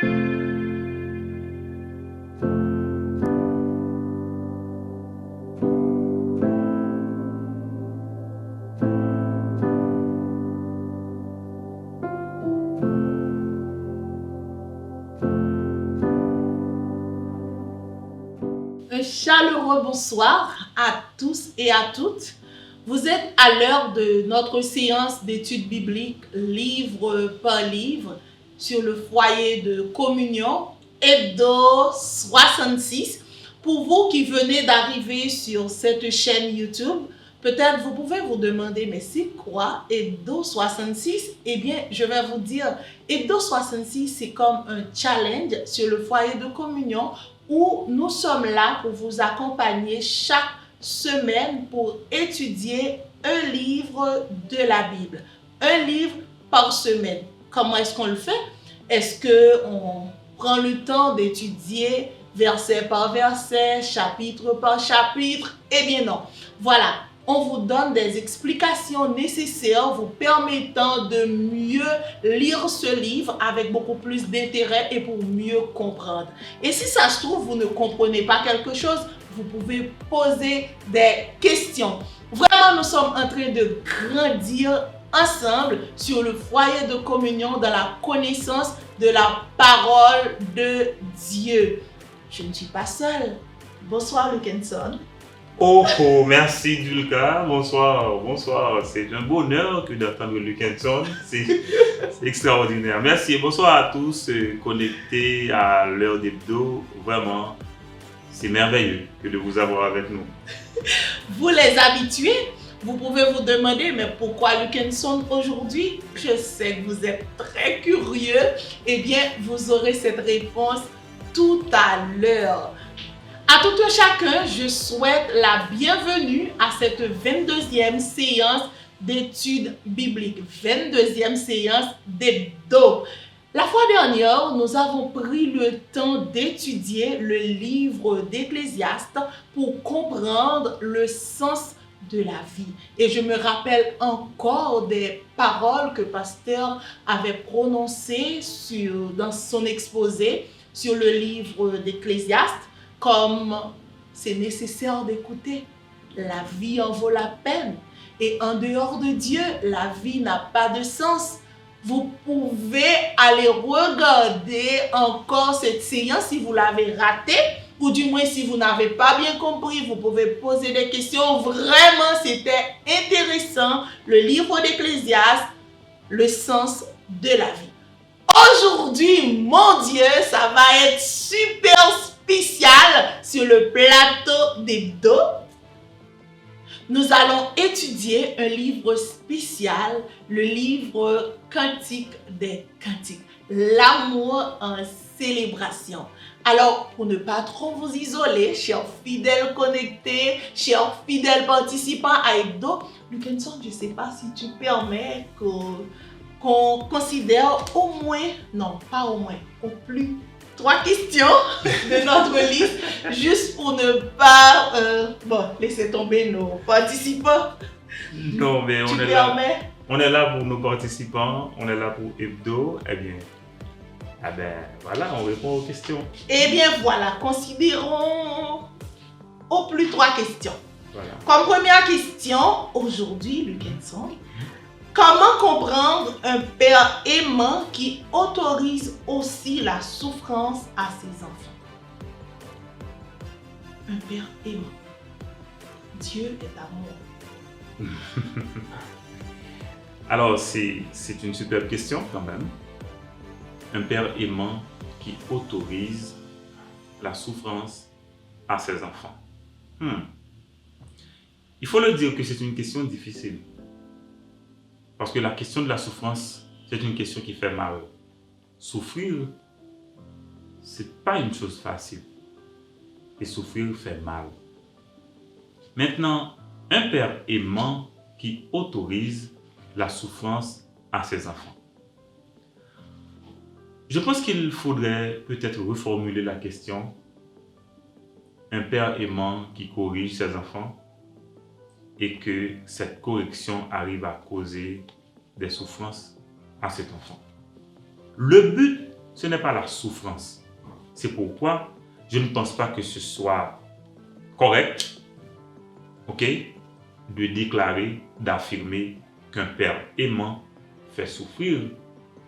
Un chaleureux bonsoir à tous et à toutes. Vous êtes à l'heure de notre séance d'études bibliques livre par livre sur le foyer de communion Hebdo 66. Pour vous qui venez d'arriver sur cette chaîne YouTube, peut-être vous pouvez vous demander, mais c'est quoi Hebdo 66? Eh bien, je vais vous dire, Hebdo 66, c'est comme un challenge sur le foyer de communion où nous sommes là pour vous accompagner chaque semaine pour étudier un livre de la Bible. Un livre par semaine. Comment est-ce qu'on le fait? Est-ce qu'on prend le temps d'étudier verset par verset, chapitre par chapitre? Eh bien non. Voilà. On vous donne des explications nécessaires vous permettant de mieux lire ce livre avec beaucoup plus d'intérêt et pour mieux comprendre. Et si ça se trouve, vous ne comprenez pas quelque chose, vous pouvez poser des questions. Vraiment, nous sommes en train de grandir ensemble sur le foyer de communion dans la connaissance de la parole de Dieu. Je ne suis pas seule. Bonsoir, Lukenson. Oh, merci Dulka, bonsoir. C'est un bonheur que d'entendre Lukenson, c'est extraordinaire. Merci, bonsoir à tous connectés à l'heure d'hebdo. Vraiment, c'est merveilleux que de vous avoir avec nous. Vous les habitués, vous pouvez vous demander, mais pourquoi Lukenson aujourd'hui? Je sais que vous êtes très curieux. Eh bien, vous aurez cette réponse tout à l'heure. À tout un chacun, je souhaite la bienvenue à cette 22e séance d'études bibliques. 22e séance d'hebdo. La fois dernière, nous avons pris le temps d'étudier le livre d'Ecclésiaste pour comprendre le sens de la vie. Et je me rappelle encore des paroles que Pasteur avait prononcées dans son exposé sur le livre d'Ecclésiaste. Comme c'est nécessaire d'écouter, la vie en vaut la peine. Et en dehors de Dieu, la vie n'a pas de sens. Vous pouvez aller regarder encore cette séance si vous l'avez ratée, ou du moins si vous n'avez pas bien compris, vous pouvez poser des questions. Vraiment, c'était intéressant. Le livre d'Ecclésiaste, le sens de la vie. Aujourd'hui, mon Dieu, ça va être super spécial sur le plateau d'hebdo. Nous allons étudier un livre spécial, le livre Cantique des Cantiques, l'amour en célébration. Alors, pour ne pas trop vous isoler, chers fidèles connectés, chers fidèles participants à Hebdo, Lukenson, je ne sais pas si tu permets qu'on considère au moins, non pas au moins, au plus 3 questions de notre liste, juste pour ne pas laisser tomber nos participants. Non, mais on est là pour nos participants, on est là pour Hebdo. Eh bien, voilà, on répond aux questions. Eh bien voilà, considérons au plus 3 questions. Voilà. Comme première question, aujourd'hui, Lukenson, comment comprendre un père aimant qui autorise aussi la souffrance à ses enfants? Un père aimant. Dieu est amour. Alors, c'est une superbe question quand même. Un père aimant qui autorise la souffrance à ses enfants. Il faut le dire que c'est une question difficile. Parce que la question de la souffrance, c'est une question qui fait mal. Souffrir, c'est pas une chose facile. Et souffrir fait mal. Maintenant, un père aimant qui autorise la souffrance à ses enfants. Je pense qu'il faudrait peut-être reformuler la question. Un père aimant qui corrige ses enfants et que cette correction arrive à causer des souffrances à cet enfant. Le but ce n'est pas la souffrance. C'est pourquoi je ne pense pas que ce soit correct, ok, de déclarer, d'affirmer qu'un père aimant fait souffrir,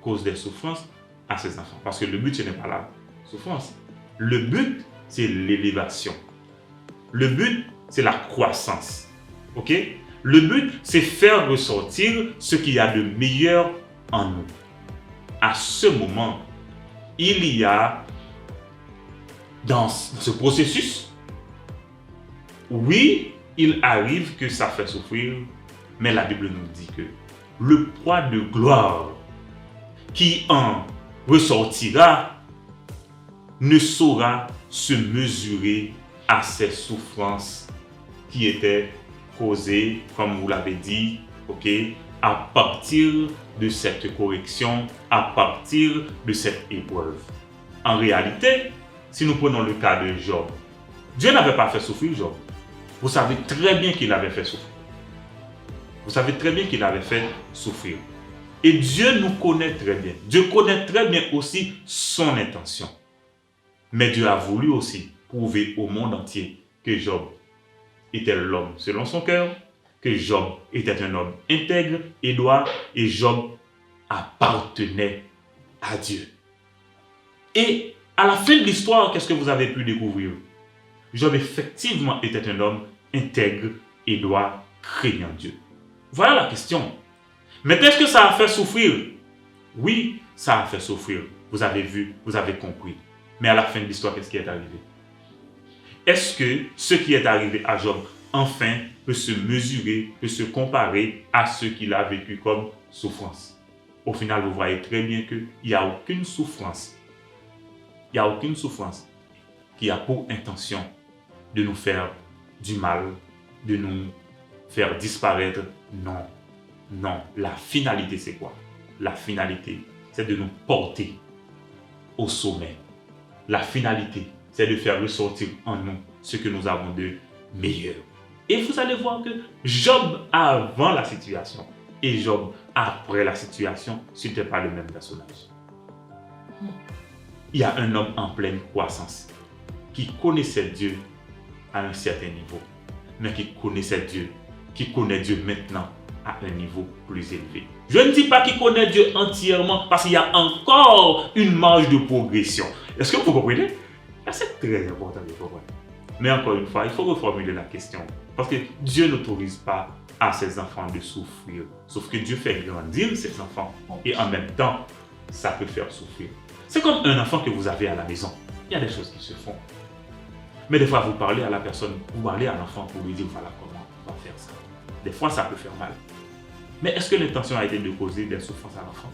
cause des souffrances à ses enfants. Parce que le but, ce n'est pas la souffrance. Le but, c'est l'élévation. Le but, c'est la croissance. Ok? Le but, c'est faire ressortir ce qu'il y a de meilleur en nous. À ce moment, il y a dans ce processus, oui, il arrive que ça fait souffrir, mais la Bible nous dit que le poids de gloire qui en ressortira ne saura se mesurer à ces souffrances qui étaient causées, comme vous l'avez dit, ok, à partir de cette correction, à partir de cette épreuve. En réalité, si nous prenons le cas de Job, Dieu n'avait pas fait souffrir Job. Vous savez très bien qu'il avait fait souffrir. Vous savez très bien qu'il avait fait souffrir. Et Dieu nous connaît très bien. Dieu connaît très bien aussi son intention. Mais Dieu a voulu aussi prouver au monde entier que Job était l'homme selon son cœur, que Job était un homme intègre et droit, et Job appartenait à Dieu. Et à la fin de l'histoire, qu'est-ce que vous avez pu découvrir? Job effectivement était un homme intègre et droit, craignant Dieu. Voilà la question. Mais est-ce que ça a fait souffrir? Oui, ça a fait souffrir. Vous avez vu, vous avez compris. Mais à la fin de l'histoire, qu'est-ce qui est arrivé? Est-ce que ce qui est arrivé à Job, enfin, peut se mesurer, peut se comparer à ce qu'il a vécu comme souffrance? Au final, vous voyez très bien qu'il n'y a aucune souffrance. Il n'y a aucune souffrance qui a pour intention de nous faire du mal, de nous faire disparaître. Non, non. La finalité, c'est quoi? La finalité, c'est de nous porter au sommet. La finalité, c'est de faire ressortir en nous ce que nous avons de meilleur. Et vous allez voir que Job avant la situation et Job après la situation, ce n'était pas le même personnage. Il y a un homme en pleine croissance qui connaissait Dieu à un certain niveau, mais qui connaissait Dieu, qui connaît Dieu maintenant à un niveau plus élevé. Je ne dis pas qu'il connaît Dieu entièrement parce qu'il y a encore une marge de progression. Est-ce que vous comprenez? C'est très important de comprendre. Mais encore une fois, il faut reformuler la question. Parce que Dieu n'autorise pas à ses enfants de souffrir. Sauf que Dieu fait grandir ses enfants. Et en même temps, ça peut faire souffrir. C'est comme un enfant que vous avez à la maison. Il y a des choses qui se font. Mais des fois, vous parlez à la personne, vous parlez à l'enfant pour lui dire voilà comment on va faire ça. Des fois, ça peut faire mal. Mais est-ce que l'intention a été de causer des souffrances à l'enfant?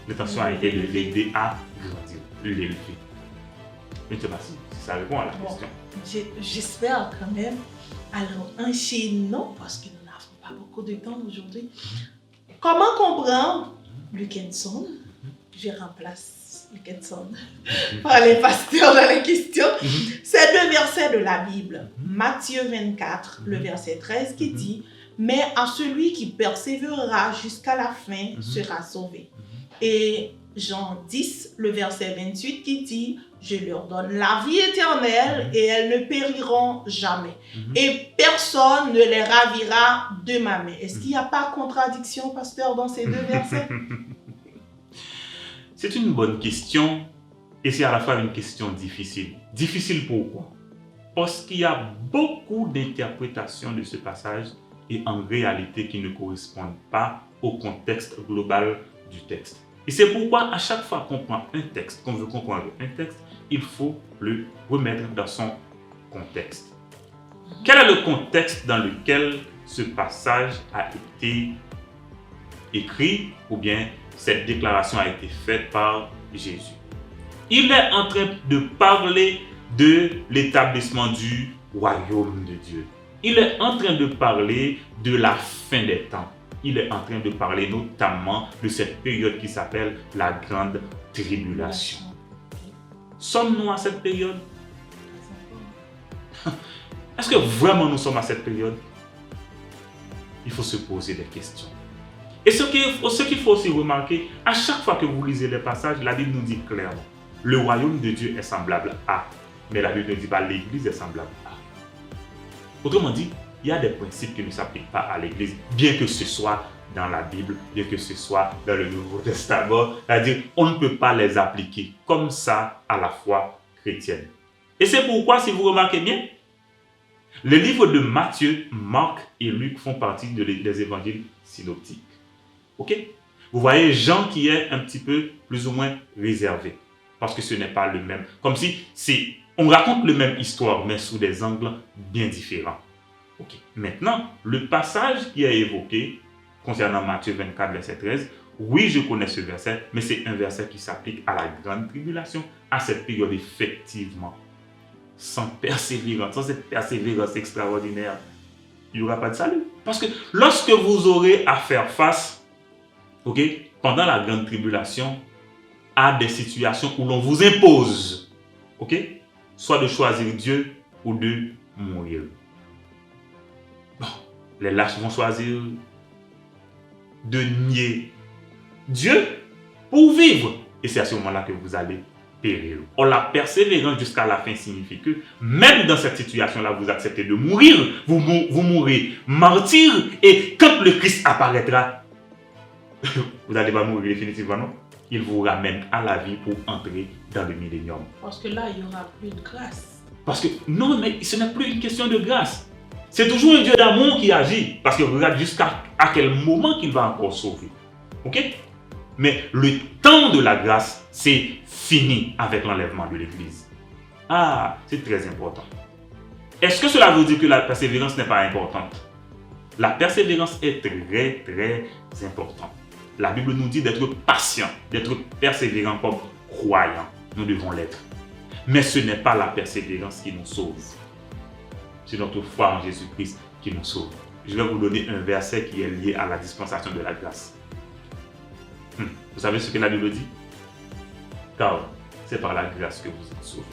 L'intention a été de l'aider à grandir, de l'élever. Je ne sais pas si ça répond à la question. J'espère quand même. Alors, enchaînons, parce que nous n'avons pas beaucoup de temps aujourd'hui. Comment comprendre Luckenson? Je remplace Luckenson par les pasteurs dans les questions. C'est deux versets de la Bible. Matthieu 24, le verset 13 qui dit « Mais à celui qui persévérera jusqu'à la fin sera sauvé. » Et Jean 10, le verset 28 qui dit « Je leur donne la vie éternelle et elles ne périront jamais. Et personne ne les ravira de ma main. » Est-ce qu'il n'y a pas de contradiction, pasteur, dans ces deux versets? C'est une bonne question et c'est à la fois une question difficile. Difficile pourquoi? Parce qu'il y a beaucoup d'interprétations de ce passage et en réalité qui ne correspondent pas au contexte global du texte. Et c'est pourquoi à chaque fois qu'on prend un texte, qu'on veut comprendre un texte, il faut le remettre dans son contexte. Quel est le contexte dans lequel ce passage a été écrit ou bien cette déclaration a été faite par Jésus? Il est en train de parler de l'établissement du royaume de Dieu. Il est en train de parler de la fin des temps. Il est en train de parler notamment de cette période qui s'appelle la grande tribulation. Sommes-nous à cette période? Est-ce que vraiment nous sommes à cette période? Il faut se poser des questions. Et ce qu'il faut aussi remarquer, à chaque fois que vous lisez les passages, la Bible nous dit clairement, le royaume de Dieu est semblable à, mais la Bible ne dit pas l'Église est semblable à. Autrement dit, il y a des principes qui ne s'appliquent pas à l'Église, bien que ce soit dans la Bible, bien que ce soit dans le Nouveau Testament. C'est-à-dire, on ne peut pas les appliquer comme ça à la foi chrétienne. Et c'est pourquoi, si vous remarquez bien, les livres de Matthieu, Marc et Luc font partie des évangiles synoptiques. Ok? Vous voyez Jean qui est un petit peu plus ou moins réservé, parce que ce n'est pas le même. Comme si on raconte la même histoire, mais sous des angles bien différents. Ok. Maintenant, le passage qui est évoqué concernant Matthieu 24, verset 13, oui, je connais ce verset, mais c'est un verset qui s'applique à la grande tribulation, à cette période effectivement. Sans persévérance, sans cette persévérance extraordinaire, il n'y aura pas de salut. Parce que lorsque vous aurez à faire face, ok, pendant la grande tribulation, à des situations où l'on vous impose, ok, soit de choisir Dieu ou de mourir. Bon, les lâches vont choisir de nier Dieu pour vivre. Et c'est à ce moment-là que vous allez périr. Or, la persévérance jusqu'à la fin signifie que même dans cette situation-là, vous acceptez de mourir. Vous mourrez martyr. Et quand le Christ apparaîtra, vous n'allez pas mourir définitivement, non? Il vous ramène à la vie pour entrer dans le millénium. Parce que là, il n'y aura plus de grâce. Parce que, non, mais ce n'est plus une question de grâce. C'est toujours un Dieu d'amour qui agit. Parce que regarde jusqu'à quel moment qu'il va encore sauver. Ok? Mais le temps de la grâce, c'est fini avec l'enlèvement de l'Église. Ah, c'est très important. Est-ce que cela veut dire que la persévérance n'est pas importante? La persévérance est très, très importante. La Bible nous dit d'être patient, d'être persévérant comme croyant. Nous devons l'être. Mais ce n'est pas la persévérance qui nous sauve. C'est notre foi en Jésus-Christ qui nous sauve. Je vais vous donner un verset qui est lié à la dispensation de la grâce. Vous savez ce que la Bible dit? Car c'est par la grâce que vous êtes sauvés,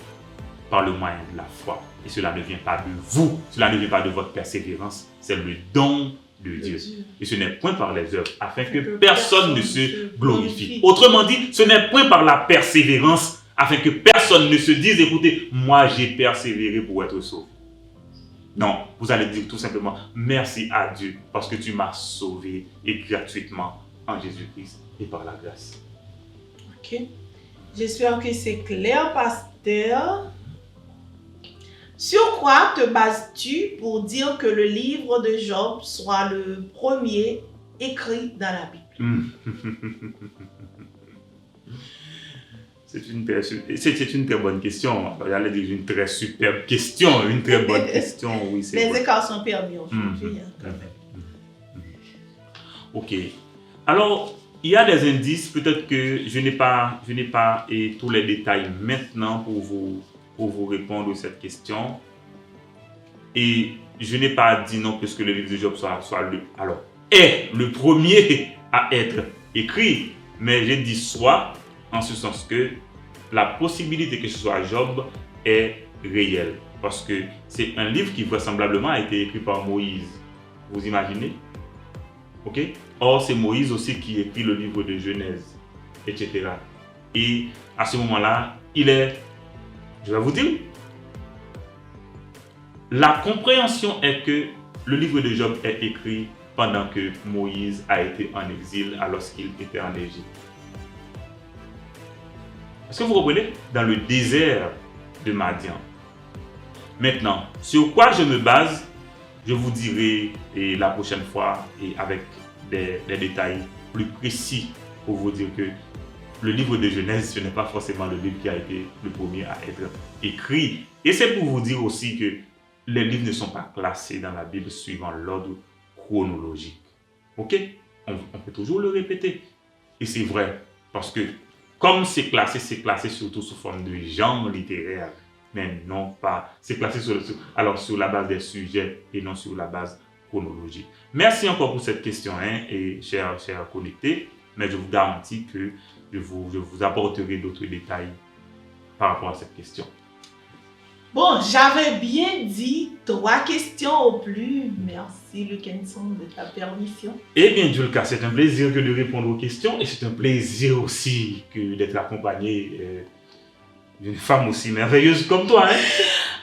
par le moyen de la foi. Et cela ne vient pas de vous, cela ne vient pas de votre persévérance, c'est le don de Dieu. Et ce n'est point par les œuvres, afin que personne ne se glorifie. Autrement dit, ce n'est point par la persévérance, afin que personne ne se dise, écoutez, moi j'ai persévéré pour être sauvé. Non, vous allez dire tout simplement, merci à Dieu, parce que tu m'as sauvé et gratuitement en Jésus-Christ et par la grâce. Ok. J'espère que c'est clair, pasteur. Sur quoi te bases-tu pour dire que le livre de Job soit le premier écrit dans la Bible? C'est une très bonne question. J'allais dire une très superbe question, une très bonne question. Oui, c'est Les vrai. écarts sont permis aujourd'hui, quand même. Ok. Alors, il y a des indices. Peut-être que je n'ai pas tous les détails maintenant pour vous répondre à cette question. Et je n'ai pas dit non plus que le livre de Job est le premier à être écrit. Mais j'ai dit soit, en ce sens que la possibilité que ce soit Job est réelle. Parce que c'est un livre qui vraisemblablement a été écrit par Moïse. Vous imaginez? Ok? Or, c'est Moïse aussi qui écrit le livre de Genèse, etc. Et à ce moment-là, je vais vous dire, la compréhension est que le livre de Job est écrit pendant que Moïse a été en exil lorsqu'il était en Égypte. Est-ce que vous comprenez? Dans le désert de Madian. Maintenant, sur quoi je me base, je vous dirai la prochaine fois et avec des détails plus précis pour vous dire que le livre de Genèse, ce n'est pas forcément le livre qui a été le premier à être écrit. Et c'est pour vous dire aussi que les livres ne sont pas classés dans la Bible suivant l'ordre chronologique. Ok? On peut toujours le répéter. Et c'est vrai, parce que comme c'est classé surtout sous forme de genre littéraire, mais non pas. C'est classé sur la base des sujets et non sur la base chronologique. Merci encore pour cette question, et chers connectés, mais je vous garantis que je vous apporterai d'autres détails par rapport à cette question. Bon, j'avais bien dit 3 questions au plus. Merci, Lukenson, de ta permission. Eh bien, Julka, c'est un plaisir que de répondre aux questions et c'est un plaisir aussi que d'être accompagné d'une femme aussi merveilleuse comme toi. Hein?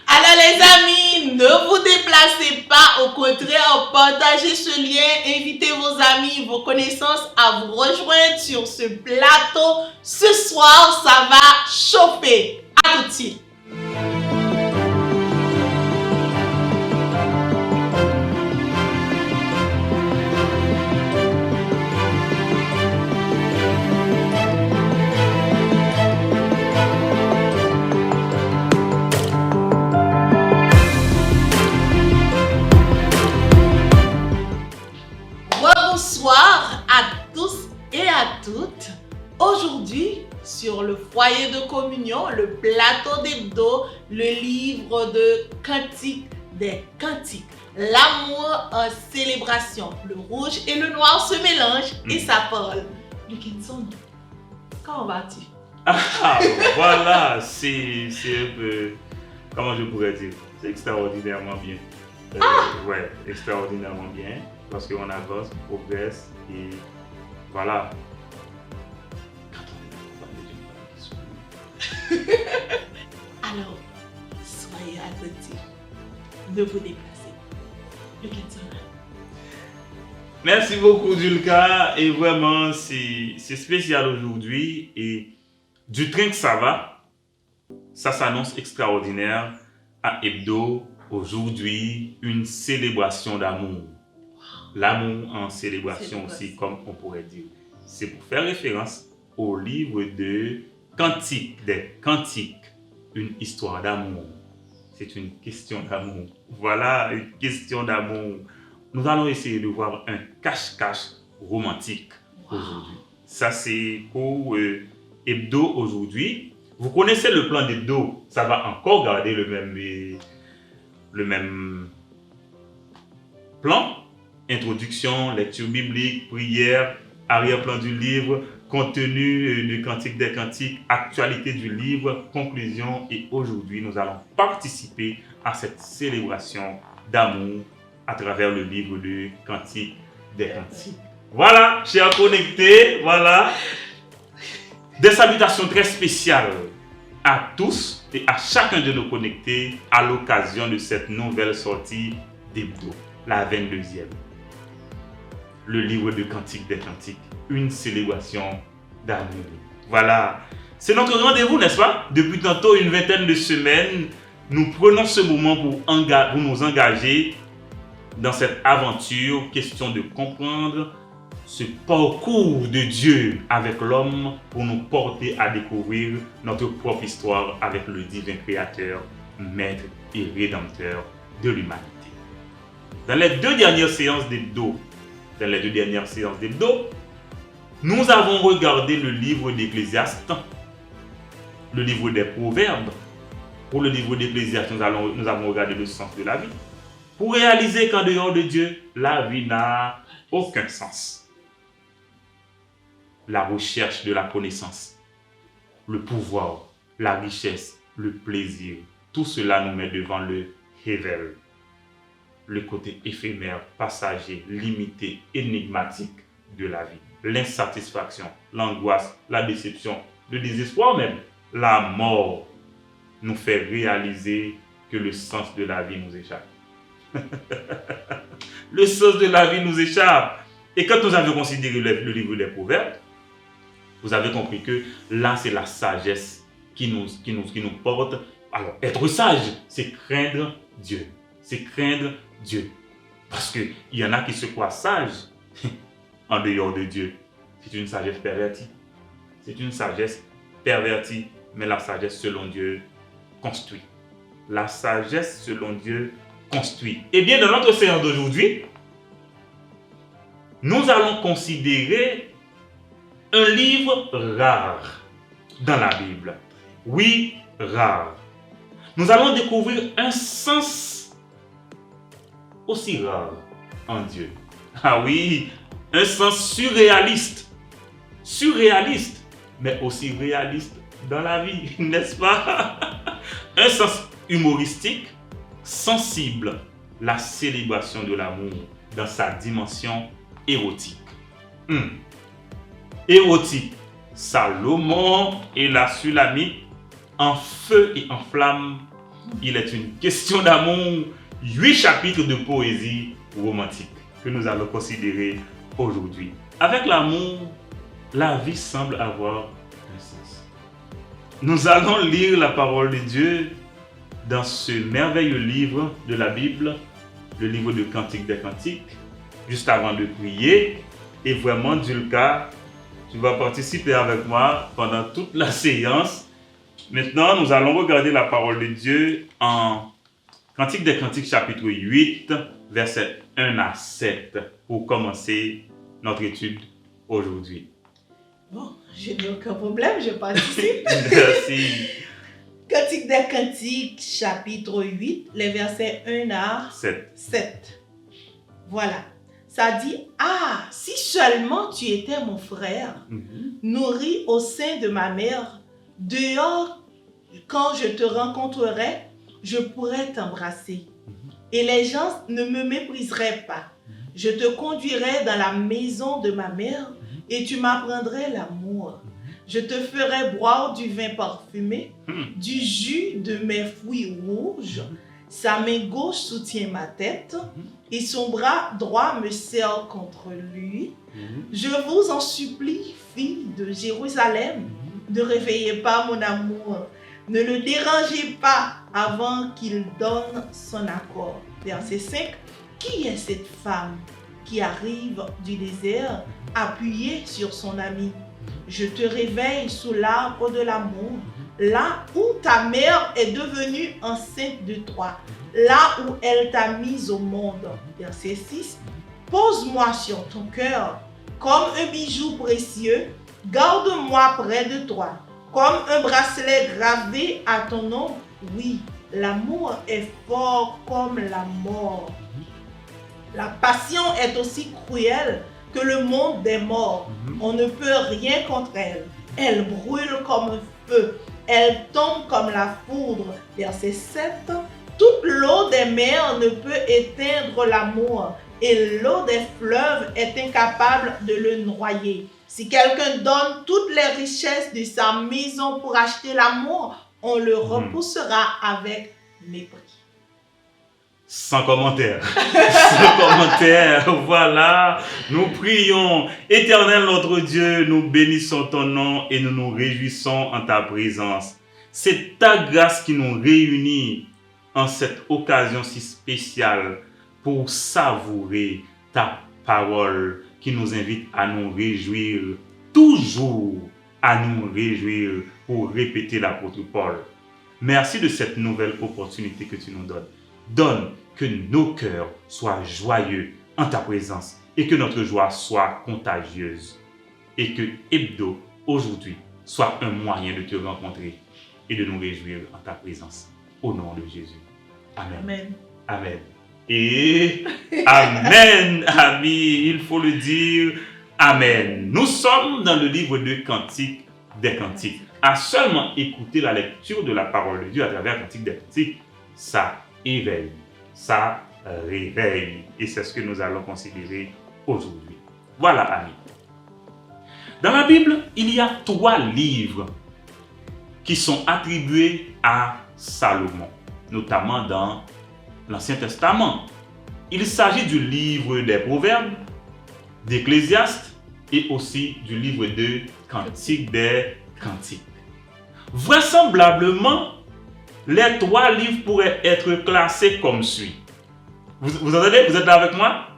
Alors les amis, ne vous déplacez pas, au contraire, partagez ce lien, invitez vos amis, vos connaissances à vous rejoindre sur ce plateau. Ce soir, ça va chauffer. À tout de suite. Bonsoir à tous et à toutes. Aujourd'hui, sur le foyer de communion, le plateau d'hebdo, le livre de Cantiques des Cantiques. L'amour en célébration. Le rouge et le noir se mélangent et ça parle. Lukenson, comment vas-tu? Voilà, c'est un peu, comment je pourrais dire, c'est extraordinairement bien. Ouais, extraordinairement bien, parce qu'on avance, on progresse et voilà. Alors, soyez attentifs. Ne vous déplacez. Lukenson. Merci beaucoup, Julka, et vraiment, c'est spécial aujourd'hui et du train que ça va, ça s'annonce extraordinaire à Hebdo. Aujourd'hui, une célébration d'amour. L'amour en célébration aussi, comme on pourrait dire. C'est pour faire référence au livre de Cantiques des Cantiques, une histoire d'amour. C'est une question d'amour. Voilà, une question d'amour. Nous allons essayer de voir un cache-cache romantique aujourd'hui. Ça, c'est pour Hebdo aujourd'hui. Vous connaissez le plan d'Hebdo. Ça va encore garder le même plan. Introduction, lecture biblique, prière, arrière-plan du livre, contenu du Cantique des Cantiques, actualité du livre, conclusion. Et aujourd'hui, nous allons participer à cette célébration d'amour à travers le livre de Cantique des Cantiques. Voilà, chers connectés, voilà. Des salutations très spéciales à tous et à chacun de nos connectés à l'occasion de cette nouvelle sortie d'Hebdo, la 22e. Le livre de Cantique des Cantiques, une célébration d'amour. Voilà, c'est notre rendez-vous, n'est-ce pas? Depuis tantôt une vingtaine de semaines, nous prenons ce moment pour nous engager dans cette aventure, question de comprendre ce parcours de Dieu avec l'homme pour nous porter à découvrir notre propre histoire avec le divin créateur, maître et rédempteur de l'humanité. Dans les deux dernières séances d'Hebdo, nous avons regardé le livre d'Ecclésiaste, le livre des Proverbes. Pour le livre d'Ecclésiaste, nous avons regardé le sens de la vie. Pour réaliser qu'en dehors de Dieu, la vie n'a aucun sens. La recherche de la connaissance, le pouvoir, la richesse, le plaisir, tout cela nous met devant le Hevel, le côté éphémère, passager, limité, énigmatique de la vie. L'insatisfaction, l'angoisse, la déception, le désespoir même, la mort nous fait réaliser que le sens de la vie nous échappe. Le sens de la vie nous échappe. Et quand nous avons considéré le livre des Proverbes, vous avez compris que là, c'est la sagesse qui nous porte. Alors, être sage, c'est craindre Dieu. C'est craindre Dieu. Parce qu'il y en a qui se croient sages en dehors de Dieu. C'est une sagesse pervertie. C'est une sagesse pervertie, mais la sagesse selon Dieu construit. La sagesse selon Dieu construit. Eh bien, dans notre séance d'aujourd'hui, nous allons considérer un livre rare dans la Bible. Oui, rare. Nous allons découvrir un sens aussi rare en Dieu. Ah oui, un sens surréaliste. Surréaliste, mais aussi réaliste dans la vie, n'est-ce pas? Un sens humoristique, sensible, la célébration de l'amour dans sa dimension érotique. Érotique, Salomon et la Sulamite, en feu et en flamme, il est une question d'amour, 8 chapitres de poésie romantique que nous allons considérer aujourd'hui. Avec l'amour, la vie semble avoir un sens. Nous allons lire la parole de Dieu dans ce merveilleux livre de la Bible, le livre de Cantique des Cantiques, juste avant de prier. Et vraiment, Dulka, tu vas participer avec moi pendant toute la séance. Maintenant, nous allons regarder la parole de Dieu en Cantique des Cantiques, chapitre 8, versets 1 à 7, pour commencer notre étude aujourd'hui. Bon, je n'ai aucun problème, je participe. Merci. Cantique des Cantiques, chapitre 8, les versets 1 à 7. Voilà. Ça dit, ah, si seulement tu étais mon frère, nourri au sein de ma mère, dehors, quand je te rencontrerai, je pourrais t'embrasser. Et les gens ne me mépriseraient pas. Je te conduirai dans la maison de ma mère et tu m'apprendrais l'amour. Je te ferai boire du vin parfumé, du jus de mes fruits rouges. Sa main gauche soutient ma tête et son bras droit me serre contre lui. Je vous en supplie, filles de Jérusalem, ne réveillez pas mon amour. Ne le dérangez pas avant qu'il donne son accord. Verset 5. Qui est cette femme qui arrive du désert appuyée sur son ami? Je te réveille sous l'arbre de l'amour, là où ta mère est devenue enceinte de toi, là où elle t'a mise au monde. Verset 6. Pose-moi sur ton cœur comme un bijou précieux, garde-moi près de toi, comme un bracelet gravé à ton nom. Oui, l'amour est fort comme la mort. La passion est aussi cruelle que le monde des morts. On ne peut rien contre elle. Elle brûle comme un feu. Elle tombe comme la foudre. Verset 7. Toute l'eau des mers ne peut éteindre l'amour et l'eau des fleuves est incapable de le noyer. Si quelqu'un donne toutes les richesses de sa maison pour acheter l'amour, on le repoussera avec mépris. Sans commentaire. Sans commentaire. Voilà. Nous prions. Éternel notre Dieu, nous bénissons ton nom et nous nous réjouissons en ta présence. C'est ta grâce qui nous réunit en cette occasion si spéciale pour savourer ta parole qui nous invite à nous réjouir, toujours à nous réjouir, pour répéter l'apôtre Paul. Merci de cette nouvelle opportunité que tu nous donnes. Donne que nos cœurs soient joyeux en ta présence et que notre joie soit contagieuse. Et que Hebdo, aujourd'hui, soit un moyen de te rencontrer et de nous réjouir en ta présence. Au nom de Jésus. Amen. Amen. Amen. Et Amen, amis, il faut le dire, Amen. Nous sommes dans le livre de Cantique des Cantiques. À seulement écouter la lecture de la parole de Dieu à travers Cantique des Cantiques, ça éveille, ça réveille. Et c'est ce que nous allons considérer aujourd'hui. Voilà, amis. Dans la Bible, il y a 3 livres qui sont attribués à Salomon, notamment dans l'Ancien Testament. Il s'agit du livre des Proverbes, d'Ecclésiaste et aussi du livre de Cantique des Cantiques. Vraisemblablement, les 3 livres pourraient être classés comme suit. Vous entendez? Vous êtes là avec moi?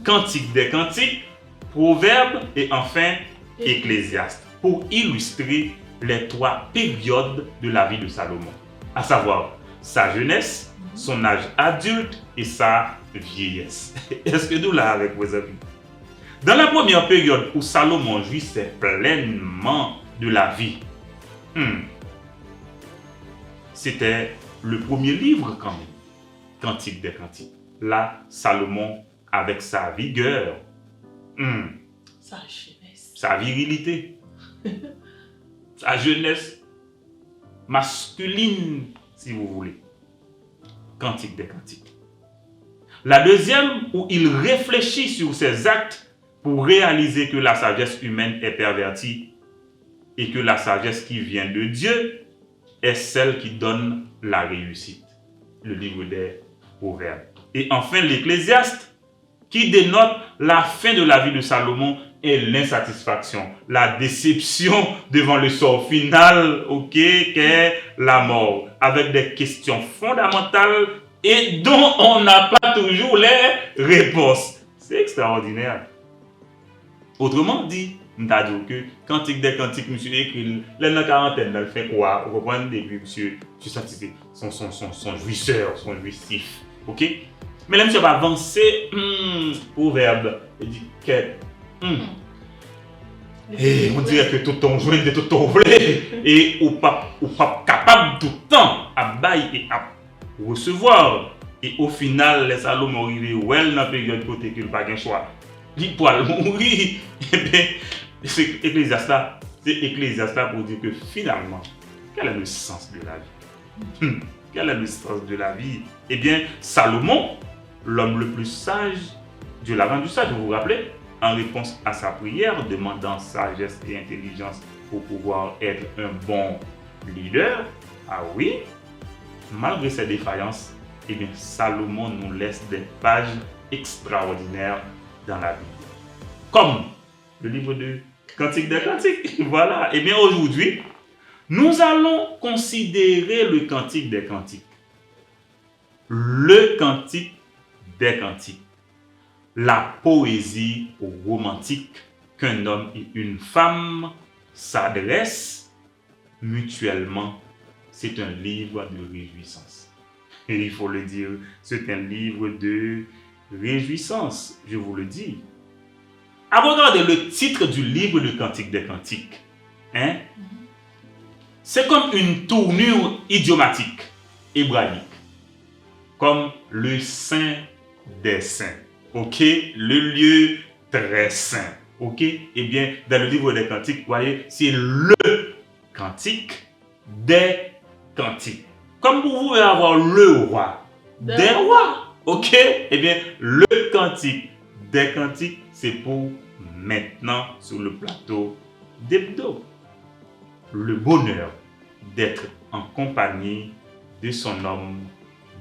Cantique des Cantiques, Proverbes et enfin Ecclésiaste, pour illustrer les 3 périodes de la vie de Salomon, à savoir sa jeunesse, son âge adulte et sa vieillesse. Est-ce que nous là avec vos amis? Dans la première période où Salomon jouissait pleinement de la vie, c'était le premier livre quand même, Cantique des Cantiques. Là, Salomon, avec sa vigueur, Sa jeunesse, sa virilité, sa jeunesse masculine, si vous voulez, Cantique des Cantiques. La deuxième, où il réfléchit sur ses actes pour réaliser que la sagesse humaine est pervertie et que la sagesse qui vient de Dieu est celle qui donne la réussite. Le livre des Proverbes. Et enfin, l'Ecclésiaste, qui dénote la fin de la vie de Salomon et l'insatisfaction, la déception devant le sort final, qu'est la mort, avec des questions fondamentales et dont on n'a pas toujours les réponses. C'est extraordinaire. Autrement dit, nous avons dit que Cantique des Cantiques, monsieur écrit, là dans la quarantaine, il fait quoi? Vous comprenez, depuis monsieur satisfait, son jouisseur, son jouissif. Ok? Mais là, monsieur va avancer, proverbe, il dit que. Et on dirait que tout ton joint de tout ton volet, et ou pas capable tout le temps à bailler et à recevoir. Et au final, les Salomon arrivent dans la période côté qu'il n'a pas de choix. Il peut mourir. Et bien, c'est Ecclésiaste là pour dire que finalement, quel est le sens de la vie? Quel est le sens de la vie? Eh bien, Salomon, l'homme le plus sage, Dieu l'a rendu sage, vous vous rappelez? En réponse à sa prière, demandant sagesse et intelligence pour pouvoir être un bon leader. Ah oui, malgré ses défaillances, eh bien, Salomon nous laisse des pages extraordinaires dans la Bible. Comme le livre de Cantique des Cantiques. Voilà. Eh bien, aujourd'hui, nous allons considérer le Cantique des Cantiques. Le Cantique des Cantiques. La poésie romantique qu'un homme et une femme s'adressent mutuellement. C'est un livre de réjouissance. Et il faut le dire, c'est un livre de réjouissance, je vous le dis. À regarder le titre du livre de Cantique des Cantiques, c'est comme une tournure idiomatique hébraïque, comme le Saint des Saints. Ok, le lieu très saint. Ok, eh bien, dans le livre des Cantiques, vous voyez, c'est le Cantique des Cantiques. Comme vous pouvez avoir le roi des rois. Ok, eh bien, le Cantique des Cantiques, c'est pour maintenant sur le plateau d'Hebdo. Le bonheur d'être en compagnie de son homme,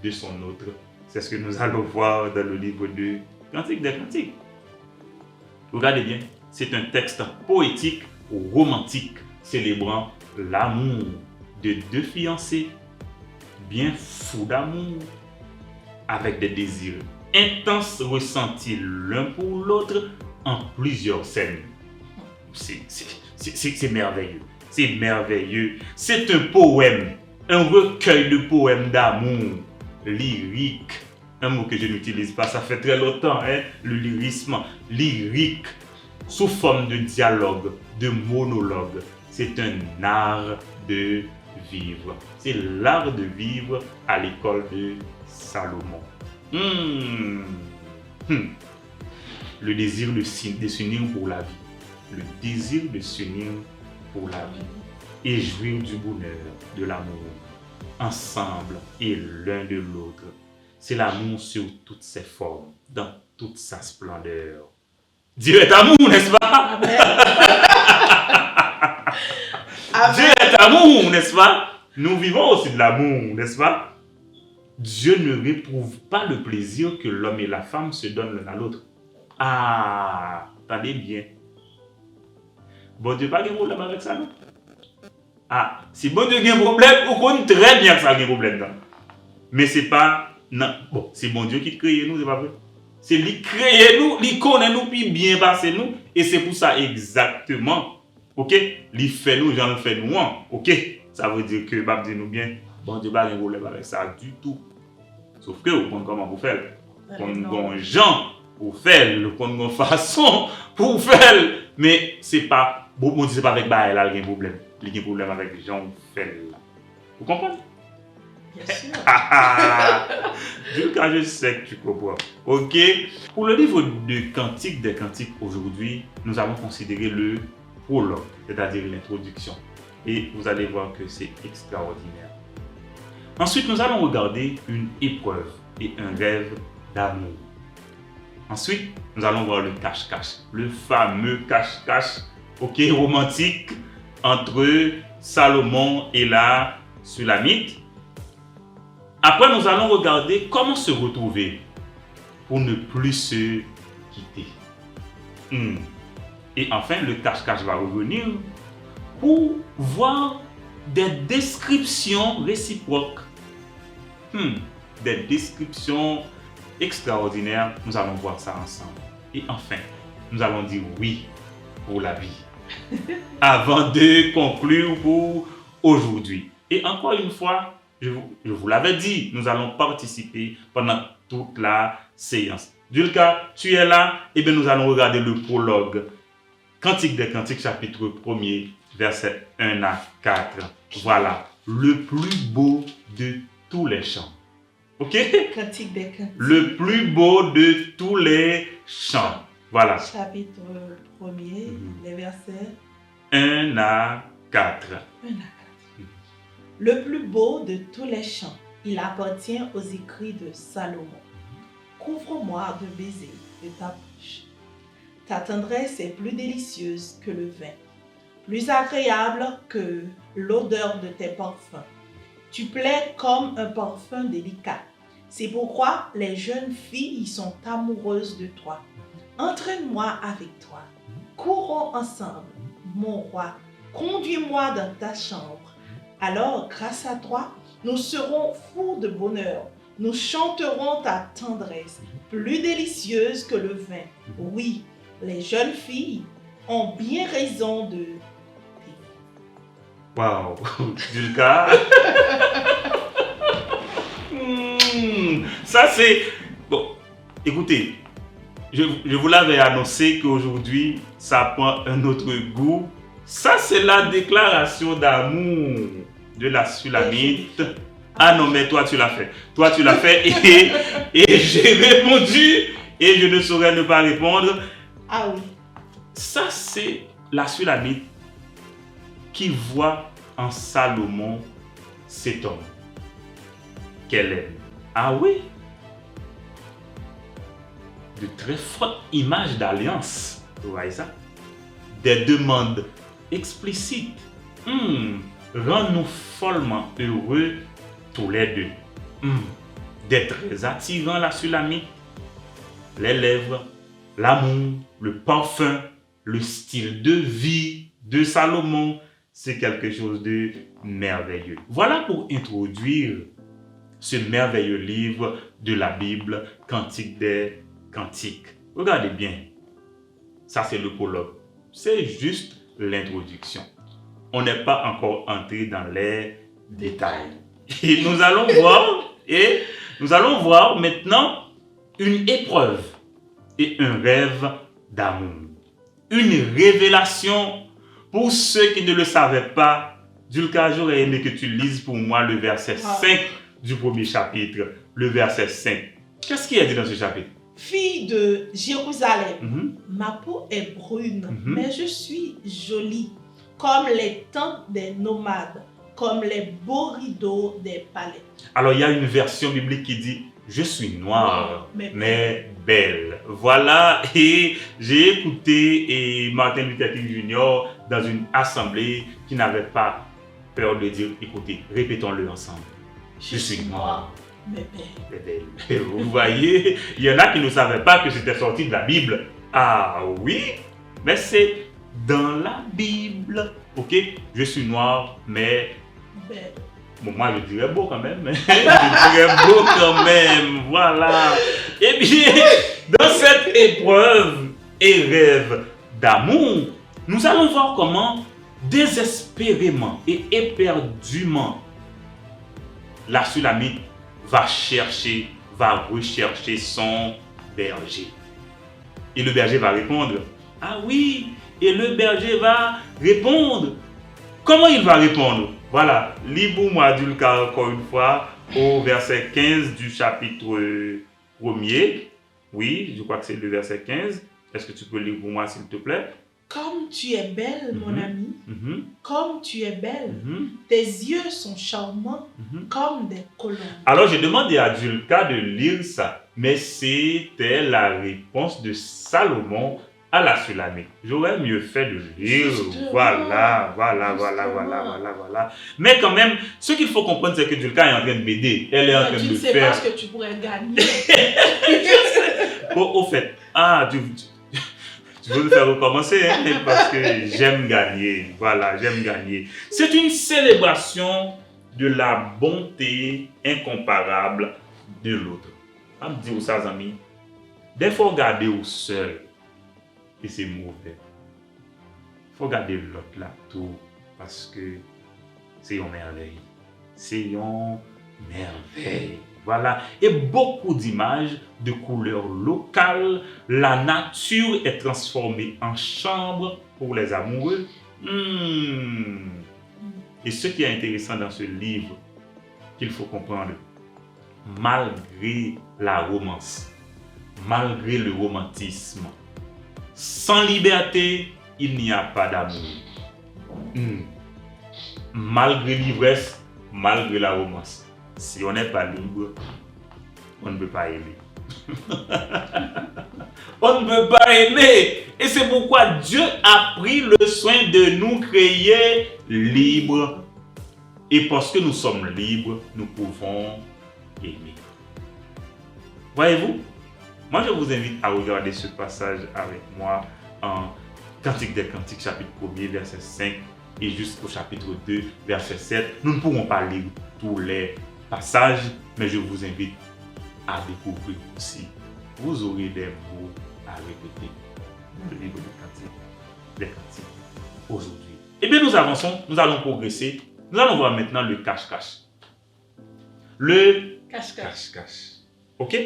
de son autre. C'est ce que nous allons voir dans le livre de Cantique des Cantiques. Regardez bien, c'est un texte poétique ou romantique célébrant l'amour de deux fiancés bien fous d'amour avec des désirs intenses ressentis l'un pour l'autre en plusieurs scènes. C'est merveilleux. C'est merveilleux. C'est un poème, un recueil de poèmes d'amour lyrique. Un mot que je n'utilise pas, ça fait très longtemps, le lyrisme, lyrique, sous forme de dialogue, de monologue. C'est un art de vivre. C'est l'art de vivre à l'école de Salomon. Le désir de s'unir pour la vie. Le désir de s'unir pour la vie. Et jouir du bonheur, de l'amour, ensemble et l'un de l'autre. C'est l'amour sur toutes ses formes, dans toute sa splendeur. Dieu est amour, n'est-ce pas? Amen. Dieu est amour, n'est-ce pas? Nous vivons aussi de l'amour, n'est-ce pas? Dieu ne réprouve pas le plaisir que l'homme et la femme se donnent l'un à l'autre. Ah, attendez bien. Bon Dieu n'a pas de problème avec ça, non? Ah, si bon Dieu a un problème, on connaît très bien que ça a un problème. Non? Mais c'est pas... Non, bon, c'est bon Dieu qui crée nous, c'est pas vrai. C'est lui qui crée nous, lui connaît nous, puis bien passer nous. Et c'est pour ça exactement, ok, lui fait nous, j'en fais nous, ok. Ça veut dire que, bah, dis-nous bien, bon Dieu n'a pas de problème avec ça du tout. Sauf que, vous comprenez comment vous faites. Vous comprenez gens pour faire, vous comprenez façon pour faire. Mais c'est pas, bon Dieu, c'est pas avec bah, elle a un problème. Il y a un problème avec les gens qui font là. Vous comprenez? Bien sûr. Du coup, je sais que tu comprends. Ok. Pour le livre de Cantique des Cantiques aujourd'hui, nous allons considérer le prologue, c'est-à-dire l'introduction. Et vous allez voir que c'est extraordinaire. Ensuite, nous allons regarder une épreuve et un rêve d'amour. Ensuite, nous allons voir le cache-cache, le fameux cache-cache, ok, romantique entre Salomon et la Sulamite. Après, nous allons regarder comment se retrouver pour ne plus se quitter. Et enfin, le cache-cache va revenir pour voir des descriptions réciproques. Des descriptions extraordinaires. Nous allons voir ça ensemble. Et enfin, nous allons dire oui pour la vie. Avant de conclure pour aujourd'hui. Et encore une fois, je vous l'avais dit, nous allons participer pendant toute la séance. Dulka, tu es là? Eh bien, nous allons regarder le prologue. Cantique des Cantiques, chapitre 1er, versets 1 à 4. Voilà, le plus beau de tous les chants. Ok? Cantique des Cantiques. Le plus beau de tous les chants. Voilà. Chapitre 1er, les versets 1 à 4. 1 à 4. Le plus beau de tous les chants, il appartient aux écrits de Salomon. Couvre-moi de baisers de ta bouche. Ta tendresse est plus délicieuse que le vin, plus agréable que l'odeur de tes parfums. Tu plais comme un parfum délicat. C'est pourquoi les jeunes filles sont amoureuses de toi. Entraîne-moi avec toi. Courons ensemble, mon roi. Conduis-moi dans ta chambre. Alors, grâce à toi, nous serons fous de bonheur. Nous chanterons ta tendresse, plus délicieuse que le vin. Oui, les jeunes filles ont bien raison de... Waouh, Dulka. Ça c'est... Bon, écoutez, je vous l'avais annoncé qu'aujourd'hui, ça prend un autre goût. Ça c'est la déclaration d'amour de la Sulamite. Ah non, mais toi tu l'as fait. Toi tu l'as fait et j'ai répondu et je ne saurais ne pas répondre. Ah oui. Ça c'est la Sulamite qui voit en Salomon cet homme qu'elle aime. Ah oui, de très fortes images d'alliance. Vous voyez ça? Des demandes explicites. Rends-nous follement heureux tous les deux. Des traits attirants la Sulamite. Les lèvres, l'amour, le parfum, le style de vie de Salomon. C'est quelque chose de merveilleux. Voilà pour introduire ce merveilleux livre de la Bible, Cantique des Cantiques. Regardez bien. Ça, c'est le prologue. C'est juste l'introduction. On n'est pas encore entré dans les détails. Et nous allons voir maintenant une épreuve et un rêve d'amour. Une révélation. Pour ceux qui ne le savaient pas, Dulka, j'aurais aimé que tu lises pour moi le verset 5 du premier chapitre. Le verset 5. Qu'est-ce qu'il y a dit dans ce chapitre? Fille de Jérusalem, ma peau est brune, mais je suis jolie, comme les tentes des nomades, comme les beaux rideaux des palais. Alors, il y a une version biblique qui dit « Je suis noire, mais belle ». Voilà, et j'ai écouté Martin Luther King Jr. dans une assemblée qui n'avait pas peur de dire « Écoutez, répétons-le ensemble. Je suis noire, mais belle ». Vous voyez, il y en a qui ne savaient pas que c'était sorti de la Bible. Ah oui, mais c'est dans la Bible. Ok, je suis noire, mais belle. Bon, moi, je dirais beau quand même. Je dirais beau quand même. Voilà. Et bien, dans cette épreuve et rêve d'amour, nous allons voir comment désespérément et éperdument la Sulamite va rechercher son berger. Et le berger va répondre. Ah oui, et le berger va répondre. Comment il va répondre? Voilà, lis pour moi Dulka encore une fois au verset 15 du chapitre 1er. Oui, je crois que c'est le verset 15. Est-ce que tu peux lire pour moi s'il te plaît? Comme tu es belle, mon ami, Mhm. comme tu es belle, Mhm. tes yeux sont charmants Mhm. comme des colombes. Alors, j'ai demandé à Julka de lire ça, mais c'était la réponse de Salomon à la Sulamite. J'aurais mieux fait de lire. Justement. Voilà. Mais quand même, ce qu'il faut comprendre, c'est que Julka est en train de m'aider. Elle est en train Tu de ne sais faire. pas ce que tu pourrais gagner. Au fait, tu veux me faire recommencer, hein, parce que j'aime gagner. Voilà, j'aime gagner. C'est une célébration de la bonté incomparable de l'autre. On me dit aux amis, des fois regarder au seul et c'est mauvais. Il faut regarder l'autre là tout parce que c'est une merveille. C'est une merveille. Voilà. Et beaucoup d'images de couleurs locales. La nature est transformée en chambre pour les amoureux. Et ce qui est intéressant dans ce livre, qu'il faut comprendre, malgré la romance, malgré le romantisme, sans liberté, il n'y a pas d'amour. Malgré l'ivresse, malgré la romance, si on n'est pas libre, on ne peut pas aimer. On ne peut pas aimer. Et c'est pourquoi Dieu a pris le soin de nous créer libres. Et parce que nous sommes libres, nous pouvons aimer. Voyez-vous? Moi, je vous invite à regarder ce passage avec moi en Cantique des Cantiques, chapitre 1er, verset 5 et jusqu'au chapitre 2, verset 7. Nous ne pourrons pas lire tous les passages, mais je vous invite à découvrir aussi. Vous aurez des mots à répéter dans le livre des Cantiques aujourd'hui. Eh bien, nous avançons, nous allons progresser. Nous allons voir maintenant le cache-cache. Le cache-cache. Ok?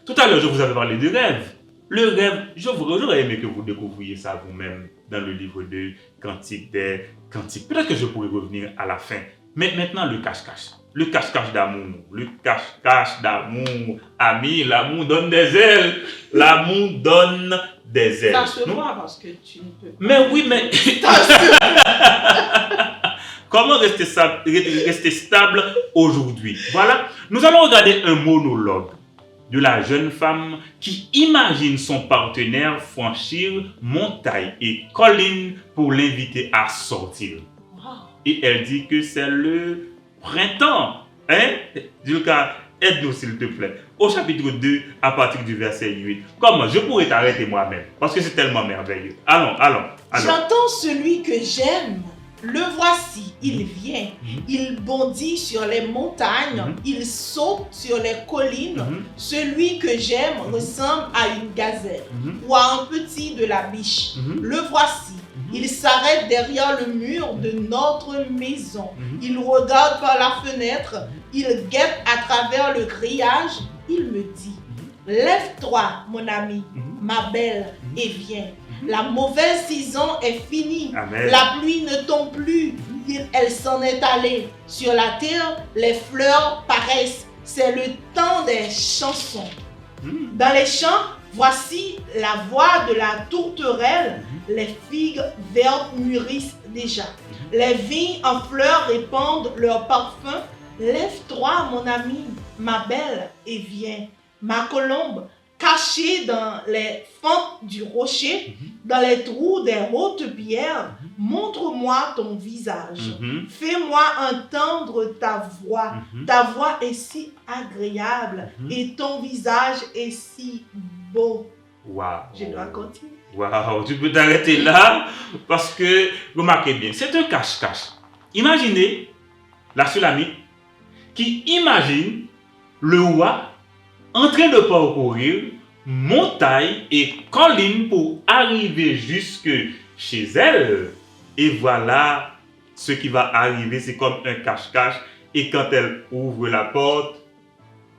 Tout à l'heure, je vous avais parlé de rêve. Le rêve, j'aurais aimé que vous découvriez ça vous-même dans le livre de Cantique des Cantiques. Peut-être que je pourrais revenir à la fin. Mais maintenant, le cache-cache. Le cache-cache d'amour. Le cache-cache d'amour. Ami, l'amour donne des ailes. L'amour donne des ailes. Ça se voit parce que tu ne peux pas. Mais oui, mais... Comment rester stable aujourd'hui? Voilà. Nous allons regarder un monologue de la jeune femme qui imagine son partenaire franchir montagne et colline pour l'inviter à sortir. Wow. Et elle dit que c'est le printemps. Hein? Julka, aide-nous s'il te plaît. Au chapitre 2, à partir du verset 8. Comment? Je pourrais t'arrêter moi-même parce que c'est tellement merveilleux. Allons. J'entends celui que j'aime. Le voici, il vient, il bondit sur les montagnes, il saute sur les collines. Celui que j'aime ressemble à une gazelle ou à un petit de la biche. Le voici, il s'arrête derrière le mur de notre maison. Il regarde par la fenêtre, il guette à travers le grillage. Il me dit, lève-toi mon ami, ma belle, et viens. La mauvaise saison est finie. Amen. La pluie ne tombe plus. Elle s'en est allée. Sur la terre, les fleurs paraissent. C'est le temps des chansons. Dans les champs, voici la voix de la tourterelle. Les figues vertes mûrissent déjà. Les vignes en fleurs répandent leur parfum. Lève-toi, mon ami, ma belle, et viens. Ma colombe, cachée dans les fentes du rocher, dans les trous des hautes pierres, montre-moi ton visage. Fais-moi entendre ta voix. Ta voix est si agréable et ton visage est si beau. Wow. Je dois continuer. Wow, tu peux t'arrêter là parce que, remarquez bien, c'est un cache-cache. Imaginez la Sulamite qui imagine le roi en train de parcourir montagne et collines pour arriver jusque chez elle. Et voilà ce qui va arriver, c'est comme un cache-cache. Et quand elle ouvre la porte,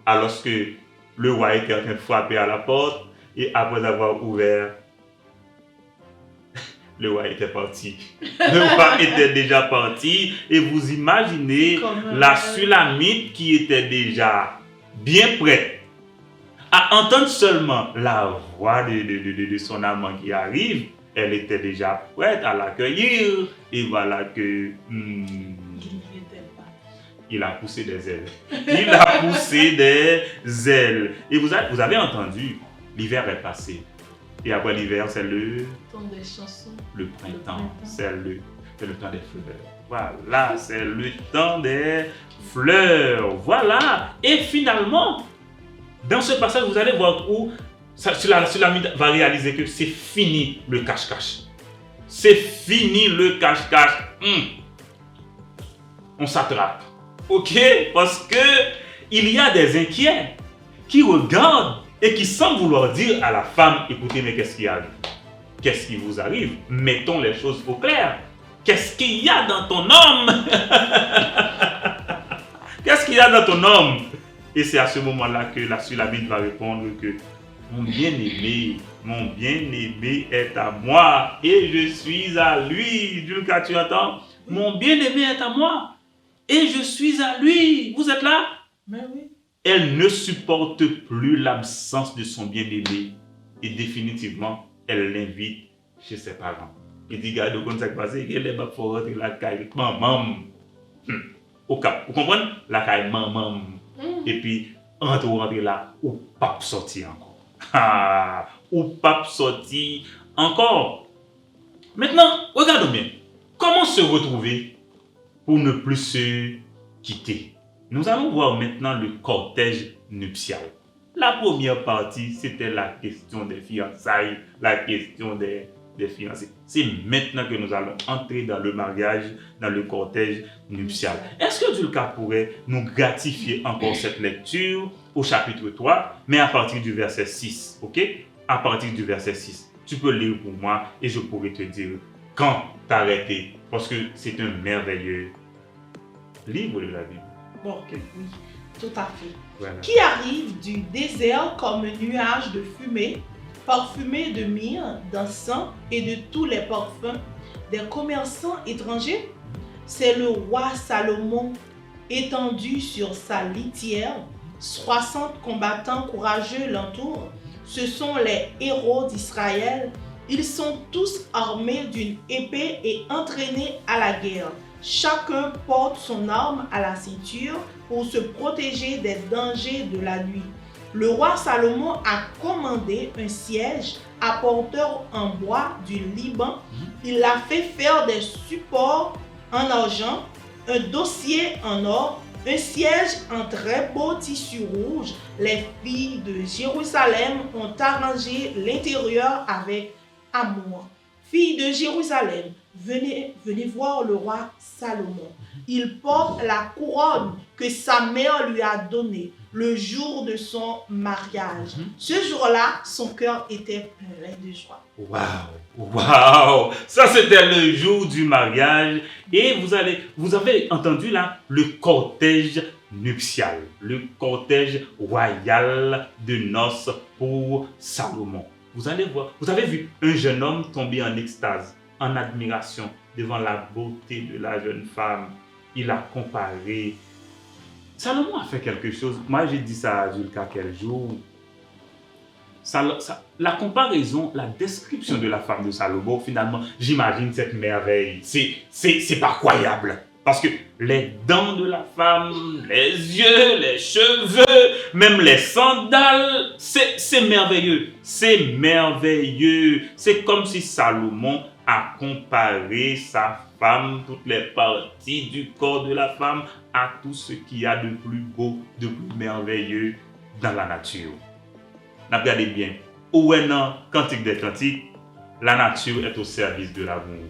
alors que le roi était en train de frapper à la porte, et après avoir ouvert, le roi était parti. Le roi était déjà parti. Et vous imaginez la Sulamite qui était déjà bien prête à entendre seulement la voix de son amant qui arrive. elle était déjà prête à l'accueillir. Et voilà que il a poussé des ailes. Il a poussé des ailes. Et vous avez entendu, l'hiver est passé. Et après l'hiver, c'est le temps des chansons. Le printemps. C'est le temps des fleurs. Voilà, c'est le temps des fleurs. Voilà. Et finalement, dans ce passage, vous allez voir où Sulamite va réaliser que c'est fini le cache-cache. C'est fini le cache-cache. On s'attrape. Ok? Parce que il y a des inquiets qui regardent et qui semblent vouloir dire à la femme, écoutez, mais qu'est-ce qui arrive? Qu'est-ce qui vous arrive? Mettons les choses au clair. Qu'est-ce qu'il y a dans ton homme? Qu'est-ce qu'il y a dans ton homme? Et c'est à ce moment-là que la Sulamite va répondre que mon bien-aimé est à moi et je suis à lui. Dulka, tu entends? Mon bien-aimé est à moi et je suis à lui. Vous êtes là? Mais oui. Elle ne supporte plus l'absence de son bien-aimé et définitivement, elle l'invite chez ses parents. Il dit, regarde, comment ça se passe? Il est pas pour rentrer la caille. Maman. Au cap. Vous comprenez? La caille, maman. Et puis, rentrer là, ou pas sortir encore. Ou pas sortir encore. Maintenant, regardons bien. Comment se retrouver pour ne plus se quitter? Nous allons voir maintenant le cortège nuptial. La première partie, c'était la question des fiançailles, la question des fiancés. C'est maintenant que nous allons entrer dans le mariage, dans le cortège nuptial. Est-ce que Dulka pourrait nous gratifier encore cette lecture au chapitre 3, mais à partir du verset 6, ok? À partir du verset 6. Tu peux lire pour moi et je pourrai te dire quand t'arrêter, parce que c'est un merveilleux livre de la Bible. Bon, oui, tout à fait. Voilà. Qui arrive du désert comme un nuage de fumée, parfumé de myrrhe, d'encens et de tous les parfums des commerçants étrangers? C'est le roi Salomon, étendu sur sa litière. 60 combattants courageux l'entourent. Ce sont les héros d'Israël. Ils sont tous armés d'une épée et entraînés à la guerre. Chacun porte son arme à la ceinture pour se protéger des dangers de la nuit. Le roi Salomon a commandé un siège à porteur en bois du Liban. Il a fait faire des supports en argent, un dossier en or, un siège en très beau tissu rouge. Les filles de Jérusalem ont arrangé l'intérieur avec amour. Filles de Jérusalem, venez voir le roi Salomon. Il porte la couronne que sa mère lui a donnée le jour de son mariage. Ce jour-là, son cœur était plein de joie. Waouh! Ça, c'était le jour du mariage. Et vous avez entendu là le cortège nuptial, le cortège royal de noces pour Salomon. Vous allez voir, vous avez vu un jeune homme tomber en extase, en admiration devant la beauté de la jeune femme. Il a comparé. Salomon a fait quelque chose. Moi, j'ai dit ça à Dulka quel jour. La comparaison, la description de la femme de Salomon, finalement, j'imagine cette merveille. C'est pas croyable. Parce que les dents de la femme, les yeux, les cheveux, même les sandales, c'est merveilleux. C'est merveilleux. C'est comme si Salomon a comparé sa femme, toutes les parties du corps de la femme, à tout ce qu'il y a de plus beau, de plus merveilleux dans la nature. Regardez bien. Où est dans Cantique des Cantiques, la nature est au service de l'amour.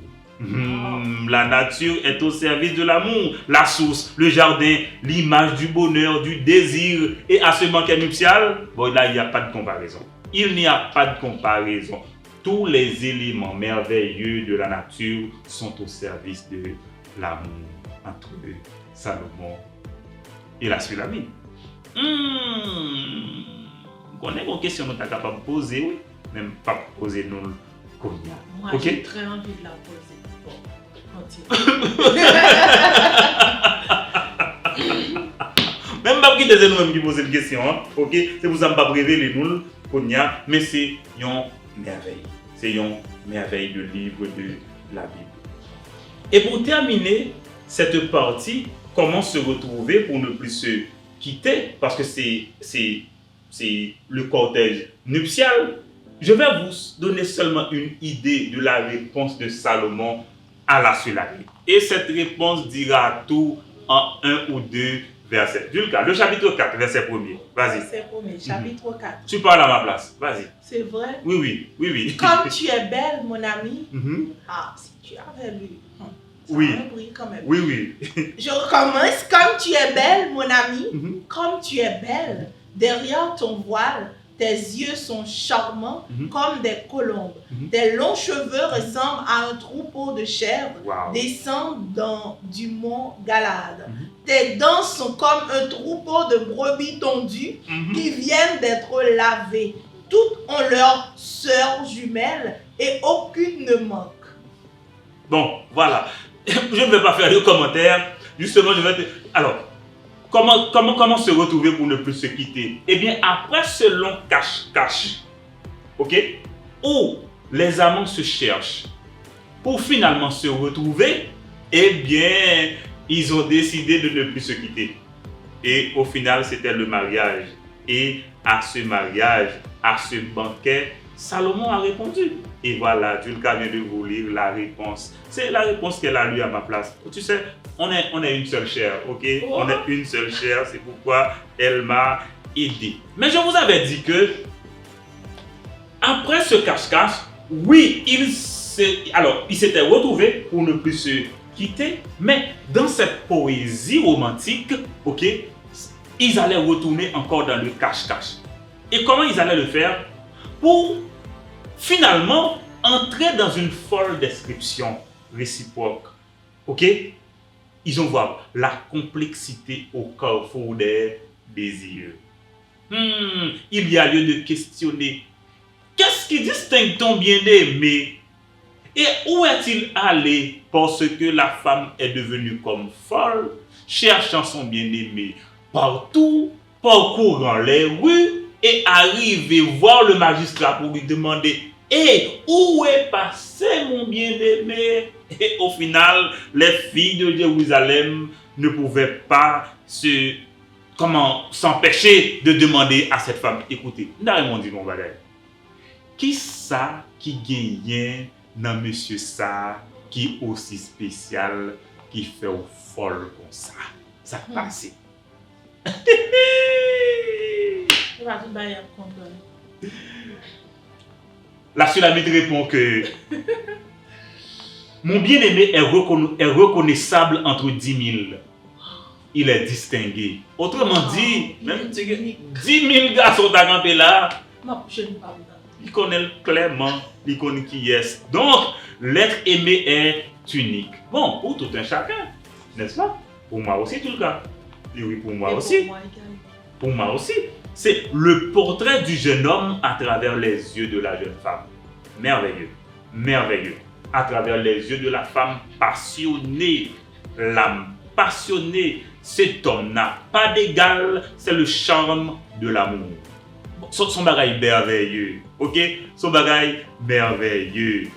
La nature est au service de l'amour. La source, le jardin, l'image du bonheur, du désir. Et à ce banquet nuptial, bon, là, il n'y a pas de comparaison. Il n'y a pas de comparaison. Tous les éléments merveilleux de la nature sont au service de l'amour entre Salomon et la Sulamite. On a une question que nous sommes capables de poser, oui, même pas poser nous. Moi, okay? J'ai très envie de la poser. Bon, continue. Même pas qui désire nous qui poser une question, hein? Ok? C'est pour ça que je ne vais pas révéler nous, mais c'est une merveille. C'est une merveille de livre de la Bible. Et pour terminer cette partie, comment se retrouver pour ne plus se quitter, parce que c'est le cortège nuptial, je vais vous donner seulement une idée de la réponse de Salomon à la Sulamite. Et cette réponse dira tout en un ou deux versets. Julka, le chapitre 4, verset 1er. Vas-y. Verset 1er, chapitre 4. Tu parles à ma place. Vas-y. C'est vrai? Oui. Comme tu es belle, mon ami. Ah, si tu avais lu. Oui. Quand même. Oui. Je recommence. Comme tu es belle, mon ami. Comme tu es belle. Derrière ton voile, tes yeux sont charmants comme des colombes. Tes longs cheveux ressemblent à un troupeau de chèvres descendant du mont Galade. Tes dents sont comme un troupeau de brebis tondues qui viennent d'être lavées. Toutes ont leurs sœurs jumelles et aucune ne manque. Bon, voilà. Je ne vais pas faire de commentaires. Justement, je vais te... Alors, comment se retrouver pour ne plus se quitter? Eh bien, après ce long cache-cache, ok, où les amants se cherchent pour finalement se retrouver, eh bien, ils ont décidé de ne plus se quitter. Et au final, c'était le mariage. Et à ce mariage, à ce banquet, Salomon a répondu. Et voilà, Julka vient de vous lire la réponse. C'est la réponse qu'elle a lue à ma place. Tu sais, on est une seule chair, ok? On est une seule chair, c'est pourquoi elle m'a aidé. Mais je vous avais dit que, après ce cache-cache, oui, il s'était retrouvé pour ne plus se quitter, mais dans cette poésie romantique, ok, ils allaient retourner encore dans le cache-cache. Et comment ils allaient le faire? Pour finalement entrer dans une folle description réciproque. Ok? Ils ont voir la complexité au carrefour des désirs. Il y a lieu de questionner. Qu'est-ce qui distingue ton bien-aimé? Et où est-il allé parce que la femme est devenue comme folle, cherchant son bien-aimé partout, parcourant les rues et arriver voir le magistrat pour lui demander où est passé mon bien-aimé? Et au final, les filles de Jérusalem ne pouvaient pas s'empêcher de demander à cette femme. Écoutez, nous dit mon bagage. Qui ça qui gagne dans monsieur ça qui est aussi spécial, qui fait au folle comme ça? Ça passe. La Sulamite répond que mon bien-aimé est reconnaissable entre 10 000. Il est distingué. Autrement dit, même 10 000 garçons d'Agampé là, il connaît clairement, il connaît qui est. Donc, l'être aimé est unique. Bon, pour tout un chacun, n'est-ce pas? Pour moi aussi, tout le cas. Et oui, pour moi aussi. Pour moi aussi. C'est le portrait du jeune homme à travers les yeux de la jeune femme. Merveilleux, merveilleux. À travers les yeux de la femme passionnée, l'âme passionnée. Cet homme n'a pas d'égal, c'est le charme de l'amour. Son bagage merveilleux, ok? Son bagage merveilleux.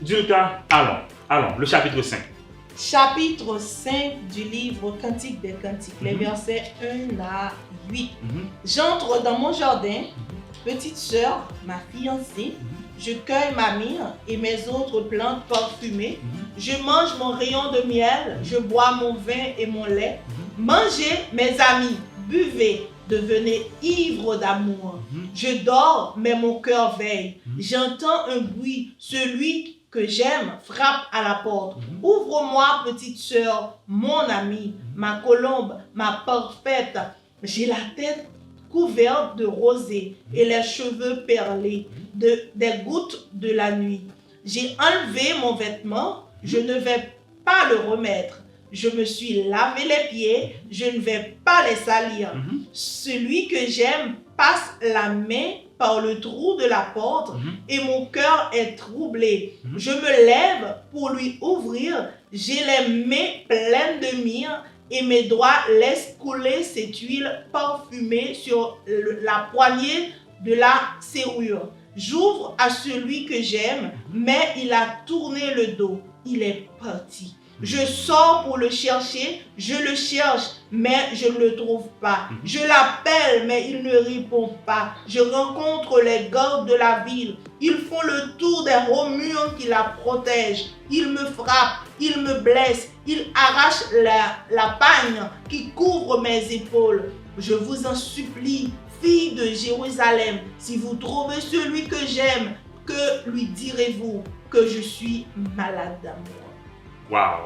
Julka, allons, le chapitre 5. Chapitre 5 du livre Cantique des Cantiques, les versets 1 à 8. J'entre dans mon jardin, petite sœur, ma fiancée, je cueille ma myrrhe et mes autres plantes parfumées, je mange mon rayon de miel, je bois mon vin et mon lait. Mangez, mes amis, buvez, devenez ivres d'amour. Je dors, mais mon cœur veille. J'entends un bruit, celui que j'aime frappe à la porte. Ouvre-moi, petite sœur, mon amie, ma colombe, ma parfaite. J'ai la tête couverte de rosée et les cheveux perlés des gouttes de la nuit. J'ai enlevé mon vêtement, je ne vais pas le remettre. Je me suis lavé les pieds, je ne vais pas les salir. Celui que j'aime passe la main par le trou de la porte et mon cœur est troublé. Je me lève pour lui ouvrir, j'ai les mains pleines de myrrhe et mes doigts laissent couler cette huile parfumée sur la poignée de la serrure. J'ouvre à celui que j'aime, mais il a tourné le dos. Il est parti. Je sors pour le chercher, je le cherche, mais je ne le trouve pas. Je l'appelle, mais il ne répond pas. Je rencontre les gardes de la ville. Ils font le tour des hauts murs qui la protègent. Ils me frappent, ils me blessent, ils arrachent la pagne qui couvre mes épaules. Je vous en supplie, filles de Jérusalem, si vous trouvez celui que j'aime, que lui direz-vous que je suis malade d'amour? Waouh!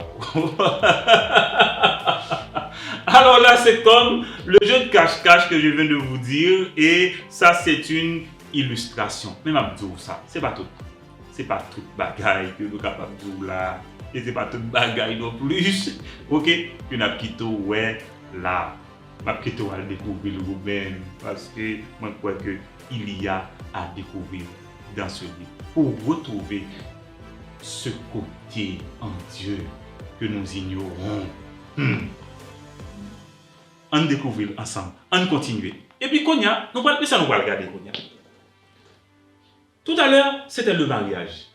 Alors là, c'est comme le jeu de cache-cache que je viens de vous dire, et ça, c'est une illustration. Même Abdou, ça, c'est pas tout. C'est pas toute bagaille que nous sommes capables de dire là, et c'est pas toute bagaille non plus. Ok? Une apquito, ouais, là, m'apquito à découvrir le vous-même, parce que moi, je crois qu'il y a à découvrir dans ce livre pour retrouver ce côté en Dieu que nous ignorons. On découvrir ensemble, on continue. Et puis Konya, nous allons regarder Konya. Tout à l'heure, c'était le mariage.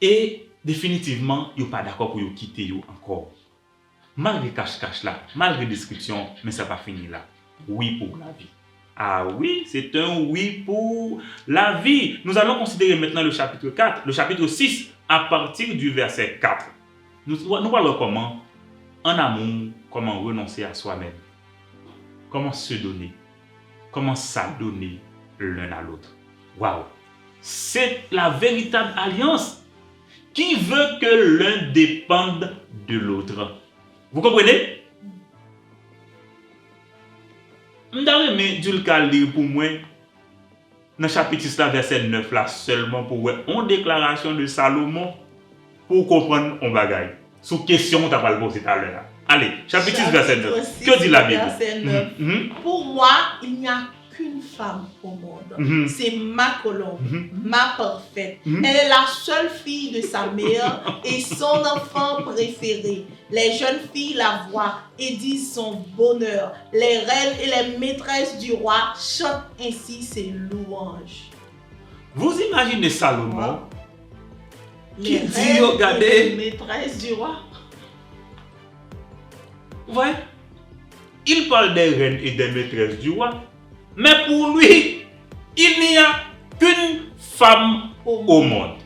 Et définitivement, ils ne sont pas d'accord pour quitter encore. Malgré cache-cache là, malgré description, mais ça va pas fini là. Oui pour la vie. Ah oui, c'est un oui pour la vie. Nous allons considérer maintenant le chapitre 4, le chapitre 6, à partir du verset 4. Nous parlons comment, en amour, comment renoncer à soi-même. Comment se donner. Comment s'adonner l'un à l'autre. Waouh! C'est la véritable alliance qui veut que l'un dépende de l'autre. Vous comprenez? Mais Dieu le lire pour moi dans le chapitre 6, verset 9 là seulement pour une déclaration de Salomon pour comprendre un bagaille. Sous question, tu as pas le posé tout à l'heure. Allez, chapitre 6, verset 9. Que dit la Bible? Verset 9. Pour moi, il n'y a qu'une femme au monde. C'est ma colombe, ma parfaite. Elle est la seule fille de sa mère et son enfant préféré. Les jeunes filles la voient et disent son bonheur. Les reines et les maîtresses du roi chantent ainsi ses louanges. Vous imaginez Salomon qui les dit, regardez, et les maîtresses du roi. Ouais, il parle des reines et des maîtresses du roi, mais pour lui, il n'y a qu'une femme au monde.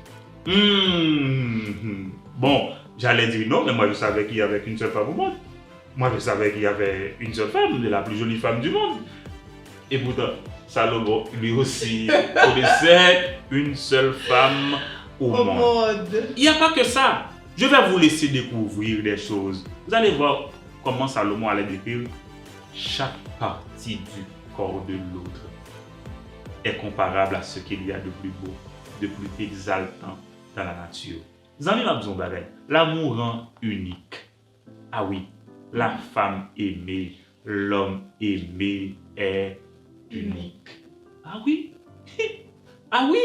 Bon, j'allais dire non, mais moi je savais qu'il y avait qu'une seule femme au monde. Moi je savais qu'il y avait une seule femme, la plus jolie femme du monde. Et pourtant, Salomon, lui aussi, connaissait une seule femme au monde. Il n'y a pas que ça. Je vais vous laisser découvrir des choses. Vous allez voir comment Salomon allait décrire chaque partie du corps de l'autre est comparable à ce qu'il y a de plus beau, de plus exaltant dans la nature. Zami Mabzon Bagay, l'amour rend unique. Ah oui, la femme aimée, l'homme aimé est unique. Ah oui, ah oui,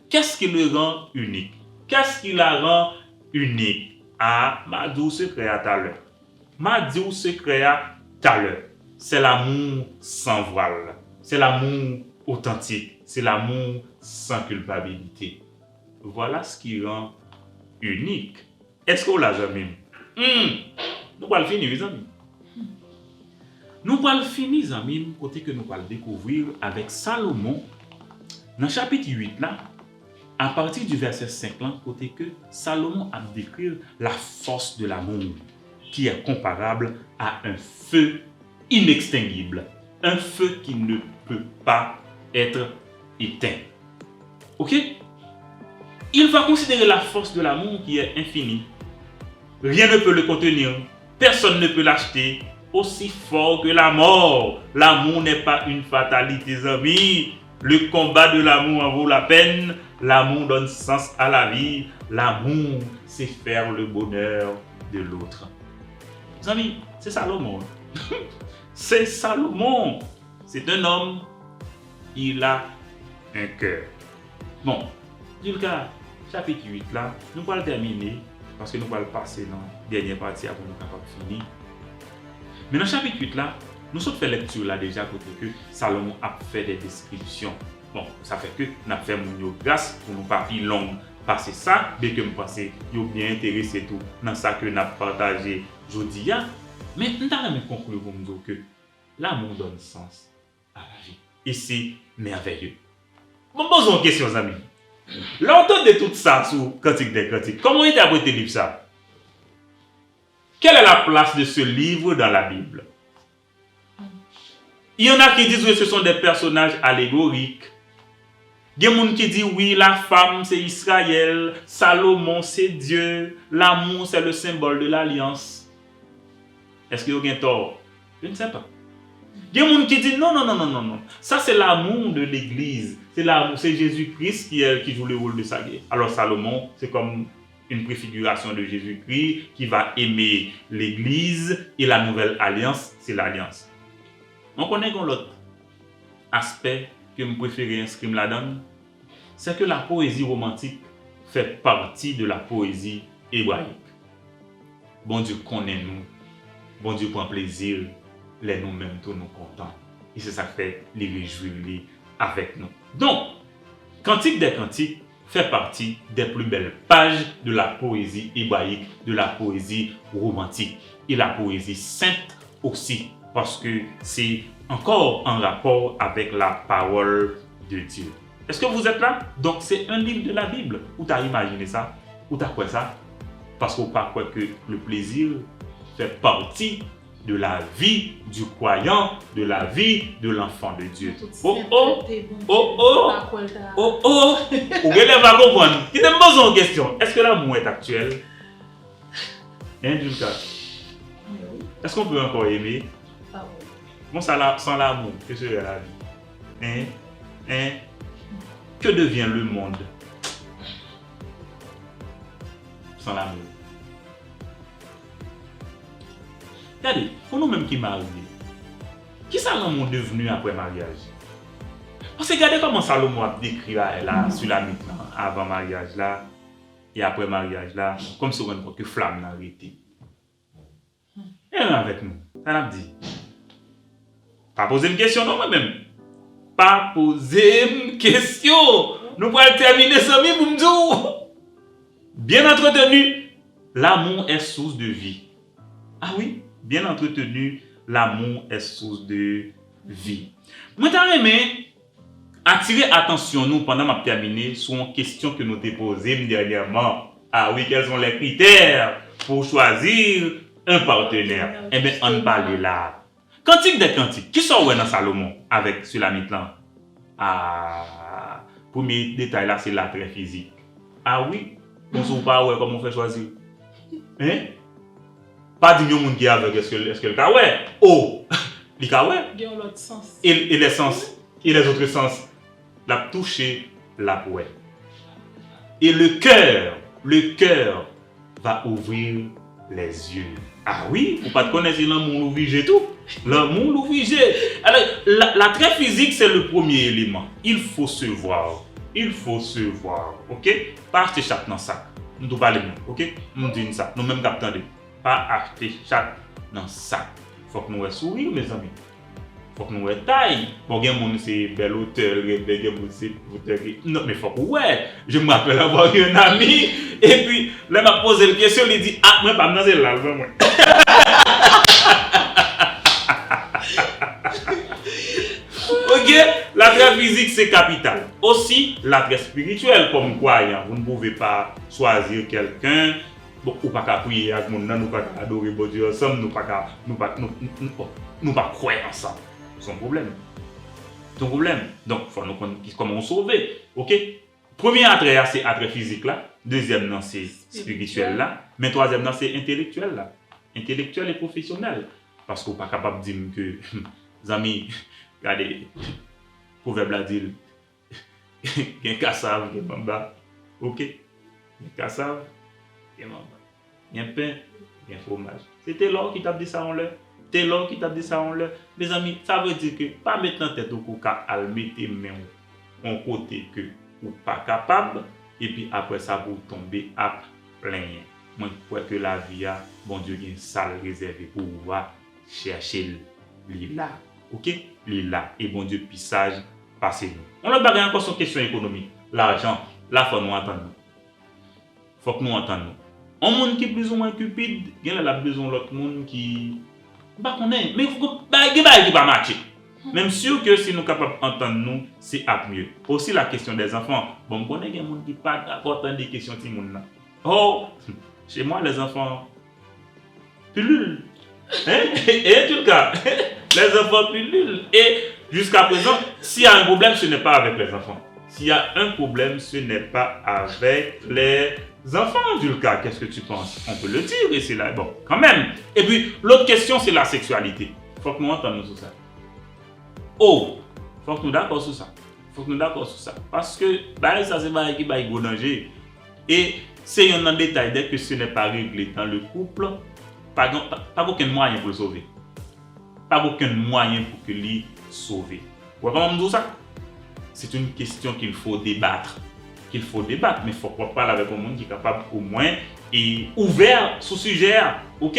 qu'est-ce qui le rend unique? Qu'est-ce qui la rend unique? Ah, m'a dit secret à tout à l'heure. M'a dit secret à tout à l'heure. C'est l'amour sans voile. C'est l'amour authentique. C'est l'amour sans culpabilité. Voilà ce qui rend unique. Est-ce qu'on l'a jamais? Nous allons finir, les amis. Nous allons finir, les amis, côté que nous allons découvrir avec Salomon, dans le chapitre 8, là, à partir du verset 5, là, côté que Salomon a décrit la force de l'amour, qui est comparable à un feu inextinguible, un feu qui ne peut pas être éteint. Ok? Il va considérer la force de l'amour qui est infinie. Rien ne peut le contenir, personne ne peut l'acheter, aussi fort que la mort. L'amour n'est pas une fatalité, amis. Le combat de l'amour en vaut la peine. L'amour donne sens à la vie. L'amour, c'est faire le bonheur de l'autre. Mes amis, c'est Salomon. C'est Salomon. C'est un homme. Il a un cœur. Bon, du cas, chapitre 8 là, nous allons terminer parce que nous allons passer dans la dernière partie avant nous capables de finir. Mais dans le chapitre 8 là, nous sommes fait lecture là déjà côté que Salomon a fait des descriptions Bon, ça fait que nous avons fait mon grâce pour nous pas plus long. Parce que ça, bien que je pense que vous bien intéressé tout dans ça que nous avons partagé aujourd'hui. Mais nous avons conclure pour nous dire que l'amour donne sens à la vie. Et c'est merveilleux. Bon, posons une question, amis. L'entente de tout ça sur Cantique des Cantiques, comment interpréter le livre ça? Quelle est la place de ce livre dans la Bible? Il y en a qui disent que ce sont des personnages allégoriques. Il y a des gens qui disent oui, la femme c'est Israël, Salomon c'est Dieu, l'amour c'est le symbole de l'alliance. Est-ce qu'il y a un tort? Je ne sais pas. Il y a des gens qui disent non. Ça c'est l'amour de l'Église. C'est Jésus-Christ qui joue le rôle de ça. Alors Salomon, c'est comme une préfiguration de Jésus-Christ qui va aimer l'Église et la nouvelle alliance, c'est l'alliance. On connaît l'autre aspect que je préfère inscrire là-dedans, c'est que la poésie romantique fait partie de la poésie hébraïque. Bon Dieu connaît nous, bon Dieu prend plaisir, les nous-mêmes tous nous contents. Et c'est ça qui fait les réjouir avec nous. Donc, Cantique des Cantiques fait partie des plus belles pages de la poésie hébraïque, de la poésie romantique et la poésie sainte aussi, parce que c'est encore en rapport avec la parole de Dieu. Est-ce que vous êtes là? Donc c'est un livre de la Bible. Où tu as imaginé ça? Où tu as quoi ça? Parce qu'on pas quoi que le plaisir fait partie de la vie du croyant, de la vie de l'enfant de Dieu. Oh. Vous allez pas comprendre. Qui te pose une question? Est-ce que l'amour est actuel? Julka? Est-ce qu'on peut encore aimer? Bon, ça, sans l'amour, que serait la vie? Que devient le monde sans l'amour? Regardez, pour nous-mêmes qui mariés, qui ça l'amour devenu après mariage? Parce que regardez comment Salomon a décrit là, sur la mythe, avant mariage là, et après mariage là, comme si on voit que flamme n'a arrêté. Et avec nous, ça n'a dit. Pas poser une question, non, moi-même. Pas poser une question. Nous allons terminer ce mi pour me dire. Bien entretenu, l'amour est source de vie. Ah oui, bien entretenu, l'amour est source de vie. Moi, j'ai aimé attirer attention nous pendant ma terminer sur une question que nous t'ai posée dernièrement. Ah oui, quels sont les critères pour choisir un partenaire? Eh bien, on parle là. Cantique des Cantiques, qui sont dans Salomon avec sur la mythe là? Ah, premier détail là, c'est l'attrait physique. Ah oui, on ne sait pas comment on fait choisir. Hein? Pas dire que qui est avec, est-ce que le cas ouais? Oh, le cas ouais? Il y a l'autre sens. Et les sens, et les autres sens. La toucher, la poêle. Et le cœur va ouvrir les yeux. Ah oui, vous pas te connaître l'amour l'ouvrier tout. L'amour l'ouvrier. Alors, l'attrait physique, c'est le premier élément. Il faut se voir. Ok? Pas acheter chaque dans sac. Nous ne parlons pas, ok? Nous disons ça. Nous même captons. Pas acheter chaque dans sac. Il faut que nous sourire, mes amis. Faut que nous taille. Pour que nous c'est bel hôtel, non mais faut que ouais. Je me rappelle avoir eu un ami et puis là m'a posé la question, il dit ah moi pas dans là moi. OK, l'attrait physique c'est capital. Aussi l'attrait spirituel comme croyant, vous ne pouvez pas choisir quelqu'un bon, ou pas prier avec mon nous pas adorer Dieu ensemble, nous pas croire ensemble. Son problème. Donc, il faut nous connaître comment sauver. Ok? Premier attrait, c'est attrait physique là. Deuxième, c'est spirituel là. Mais troisième, c'est intellectuel là. Intellectuel et professionnel. Parce qu'on n'est pas capable de dire que, les amis, regardez, le proverbe là dit, il y a un cassave, il y a un bamba. Ok? Il y a un cassave, il y a un bamba. Il y a un pain, il y a un fromage. C'était l'or qui t'a dit ça en l'air. T'es là qui t'a dit ça en l'air. Mes amis, ça veut dire que pas mettre en tête au cas à mettre main en côté que ou pas capable et puis après ça vous tomber à plein. Moi je crois que la vie a bon Dieu une salle réservée pour pouvoir chercher lui là. OK? Lui là et bon Dieu pissage passer. On a bagage encore sur question économique. L'argent, là, faut nous entendre. Faut que nous entendions. Un monde qui est plus ou moins cupide, il y a besoin de l'autre monde qui. Bah, on est. Mais il faut que pas matcher. Même sûr que si nous sommes capables d'entendre nous, c'est à mieux. Aussi la question des enfants. Bon, on connaît des gens qui ne sont pas d'accord des questions de monde. Oh, chez moi, les enfants. Pullulent. Hein? Et tout le cas. Les enfants pullulent. Et jusqu'à présent, s'il y a un problème, ce n'est pas avec les enfants. S'il y a un problème, ce n'est pas avec les enfants, Dulka. Qu'est-ce que tu penses? On peut le dire et c'est là. Bon, quand même. Et puis, l'autre question, c'est la sexualité. Il faut que nous entendions sur ça. Oh, il faut que nous d'accord sur ça. Parce que, ça, c'est pas qui va y danger. Et c'est un détail, dès que ce n'est pas réglé dans le couple, pas aucun moyen pour le sauver. Pas aucun moyen pour que lui sauve. Vous voyez comment on dit ça? C'est une question qu'il faut débattre. Mais il faut parler avec un monde qui est capable au moins et ouvert sur ce sujet. Ok?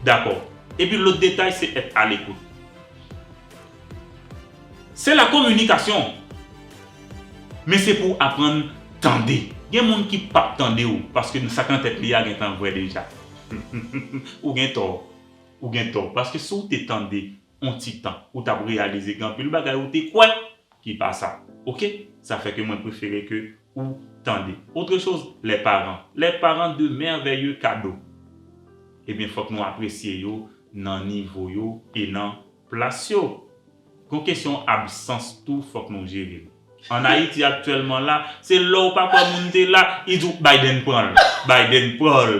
D'accord. Et puis l'autre détail, c'est être à l'écoute. C'est la communication. Mais c'est pour apprendre à tendre. Il y a des gens qui ne peuvent pas tendre parce que ça quand être lié à un vrai déjà. Ou bien tort. Parce que si tu es tendu, on t'y temps. Ou tu as réalisé quand le bagage ou tu quoi qui passe ça. Ok? Ça fait que moi je préfère que ou tendez. Autre chose, les parents. Les parents de merveilleux cadeaux. Eh bien, il faut que nous apprécions dans le niveau et dans place. Quand question absence, tout faut que nous gérions. En Haïti actuellement là, c'est là où papa monter là, il dit Biden prend.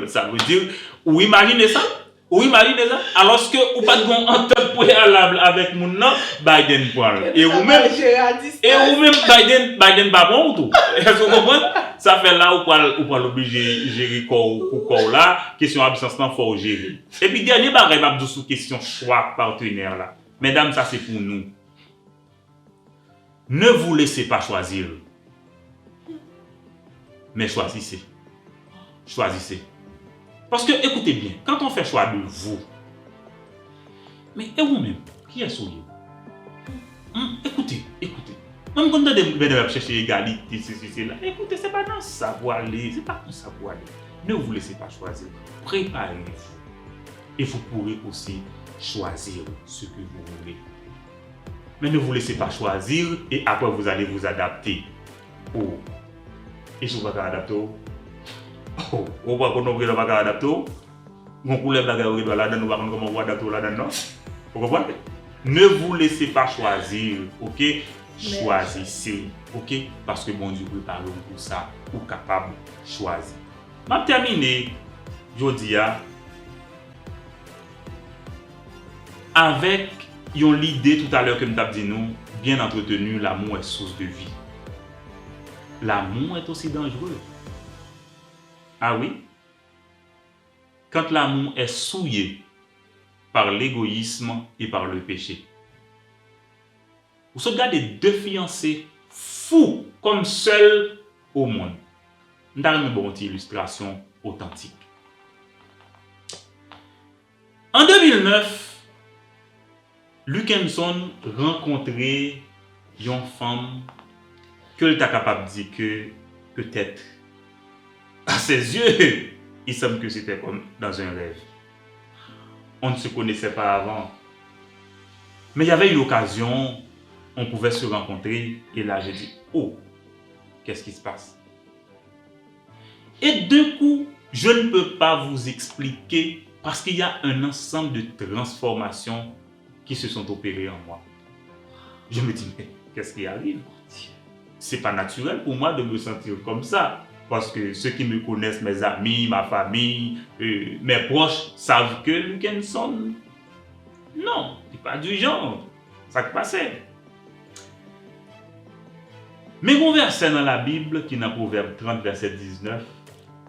Ça veut dire, ou imaginez ça? Alors que ou pas de bon entente préalable avec mon nom, Biden prend. Et ou même Biden pas bon ou tout. Est-ce que vous comprenez? Ça fait là où pas l'obliger gérer corps là, question absence là faut gérer. Et puis dernier bagage m'a dit sous question choix partenaire là. Mesdames, ça c'est pour nous. Ne vous laissez pas choisir. Mais choisissez. Parce que, écoutez bien, quand on fait choix de vous, mais et vous-même, qui est souillé? Écoutez. Même quand on chercher l'égalité, là, écoutez, c'est pas dans ça pour aller, Ne vous laissez pas choisir. Préparez-vous. Et vous pourrez aussi choisir ce que vous voulez. Mais ne vous laissez pas choisir et après vous allez vous adapter. Oh. Et si vous ne pouvez pas adapter, vous ne pouvez pas adapter. Vous pouvez pas adapter. Vous comprenez? Ne vous laissez pas choisir, ok? Choisissez, ok? Parce que bon Dieu prépare pour ça, ou capable de choisir. Je vais terminer, je dis, avec l'idée tout à l'heure que nous avons dit, nous, bien entretenu, l'amour est source de vie. L'amour est aussi dangereux. Ah oui? Quand l'amour est souillé par l'égoïsme et par le péché. Vous regardez deux fiancés fous comme seuls au monde. Nous avons une bonne illustration authentique. En 2009, Luckenson rencontrait une femme que il était capable de dire que peut-être à ses yeux, il semble que c'était comme dans un rêve. On ne se connaissait pas avant. Mais il y avait une occasion, on pouvait se rencontrer et là j'ai dit, oh, qu'est-ce qui se passe? Et d'un coup, je ne peux pas vous expliquer parce qu'il y a un ensemble de transformations qui se sont opérées en moi. Je me dis, mais qu'est-ce qui arrive? C'est pas naturel pour moi de me sentir comme ça. Parce que ceux qui me connaissent, mes amis, ma famille, mes proches, savent que Luckenson, non, c'est pas du genre. Ça qui passait. Mais mon verset dans la Bible, qui est dans Proverbe 30, verset 19,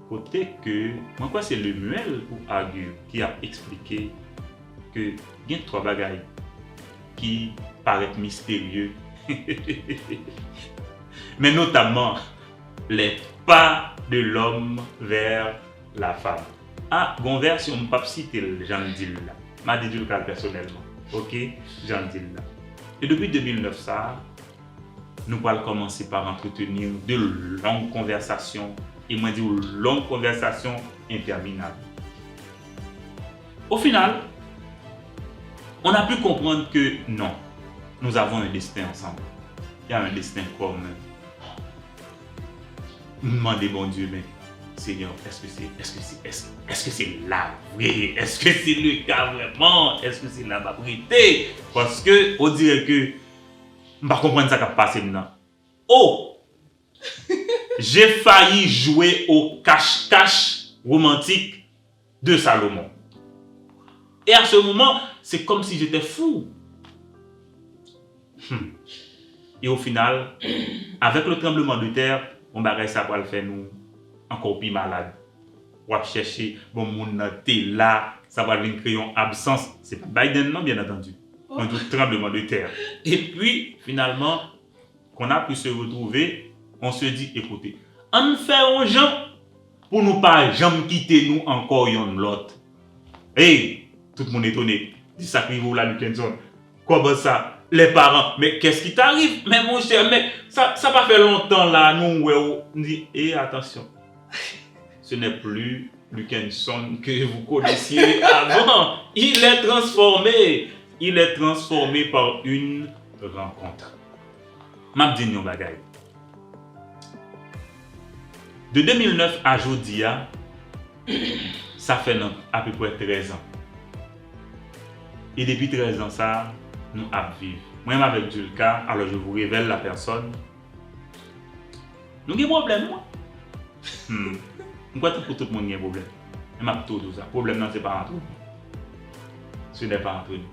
côté que, moi quoi c'est Lemuel ou Agur qui a expliqué que il y a trois bagailles qui paraissent mystérieux, mais notamment les pas de l'homme vers la femme. Ah, bon version, je ne peux pas citer Jean Dil là. M'a dit le cas personnellement. Ok, Jean Dil là. Et depuis 2009, ça, nous allons commencer par entretenir de longues conversations, et moi dire longues conversations interminables. Au final, on a pu comprendre que non, nous avons un destin ensemble. Il y a un destin commun. Nous demandons, bon Dieu, mais Seigneur, est-ce que c'est la vraie? Est-ce que c'est le cas vraiment? Est-ce que c'est la vérité? Parce que on dirait que je ne comprends pas ce qui a passé maintenant. Oh! J'ai failli jouer au cache-cache romantique de Salomon. Et à ce moment, c'est comme si j'étais fou. Et au final, avec le tremblement de terre, on va ça va le faire nous encore plus malade. On va chercher bon monde là, ça va venir créer une absence. C'est Biden non bien entendu. Un tremblement de terre. Et puis finalement, qu'on a pu se retrouver, on se dit écoutez, on fait un gens pour nous pas jamais quitter nous encore une l'autre. Hey, tout le monde est étonné. Dis ça qui vous là Luckenson. Comment ça? Les parents, mais qu'est-ce qui t'arrive? Mais mon cher, mais ça va faire longtemps là, nous, on dit, attention, ce n'est plus Luckenson que vous connaissiez avant. Il est transformé par une rencontre. M'a dit une bagaille. De 2009 à aujourd'hui, ça fait à peu près 13 ans. Et depuis 13 ans, ça, nous avons vécu. Moi, avec Julka, alors je vous révèle la personne. Nous avons des problèmes, moi. Je crois que tout le monde a des problèmes. Je m'a tout ça. Le problème, ce n'est pas entre nous. Ce n'est pas entre nous.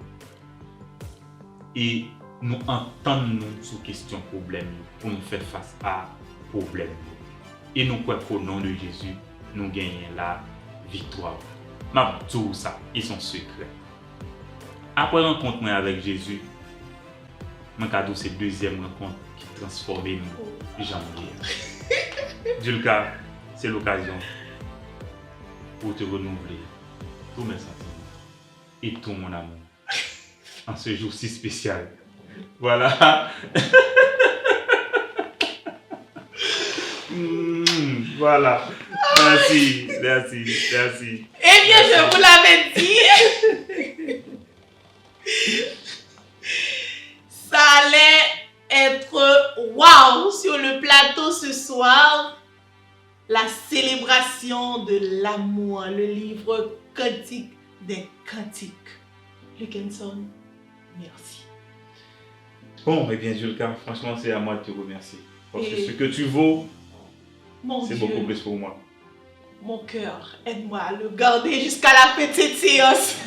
Et nous entendons sur question problème pour nous faire face à problème. Et nous croyons qu'au nom de Jésus, nous gagnons la victoire. M'a tout ça, et son secret. Après rencontre avec Jésus, mon cadeau c'est deuxième rencontre qui transforme nous. J'en ai. Julka, c'est l'occasion pour te renouveler tous mes sentiments et tout mon amour en ce jour si spécial. Voilà. Voilà. Merci. Eh bien, je vous l'avais dit. Ça allait être waouh sur le plateau ce soir. La célébration de l'amour, le livre Cantique des Cantiques. Luckenson, merci. Bon, eh bien, Julka, franchement, c'est à moi de te remercier. Parce que ce que tu vaux, c'est beaucoup plus pour moi. Mon cœur, aide-moi à le garder jusqu'à la petite séance.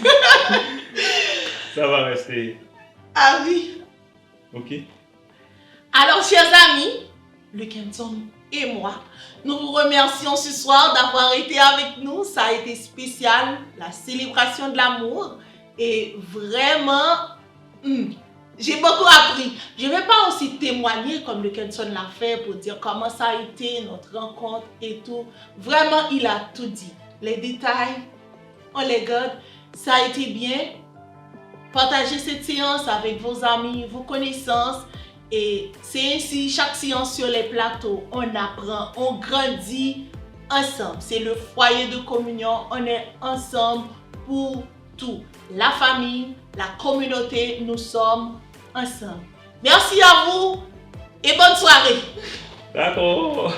Ça va rester. Ah oui. Ok. Alors, chers amis, Luckenson et moi, nous vous remercions ce soir d'avoir été avec nous. Ça a été spécial, la célébration de l'amour. Et vraiment, j'ai beaucoup appris. Je ne vais pas aussi témoigner comme Luckenson l'a fait pour dire comment ça a été notre rencontre et tout. Vraiment, il a tout dit. Les détails, on les garde. Ça a été bien. Partagez cette séance avec vos amis, vos connaissances. Et c'est ainsi, chaque séance sur les plateaux, on apprend, on grandit ensemble. C'est le foyer de communion. On est ensemble pour tout. La famille, la communauté, nous sommes ensemble. Merci à vous et bonne soirée. D'accord.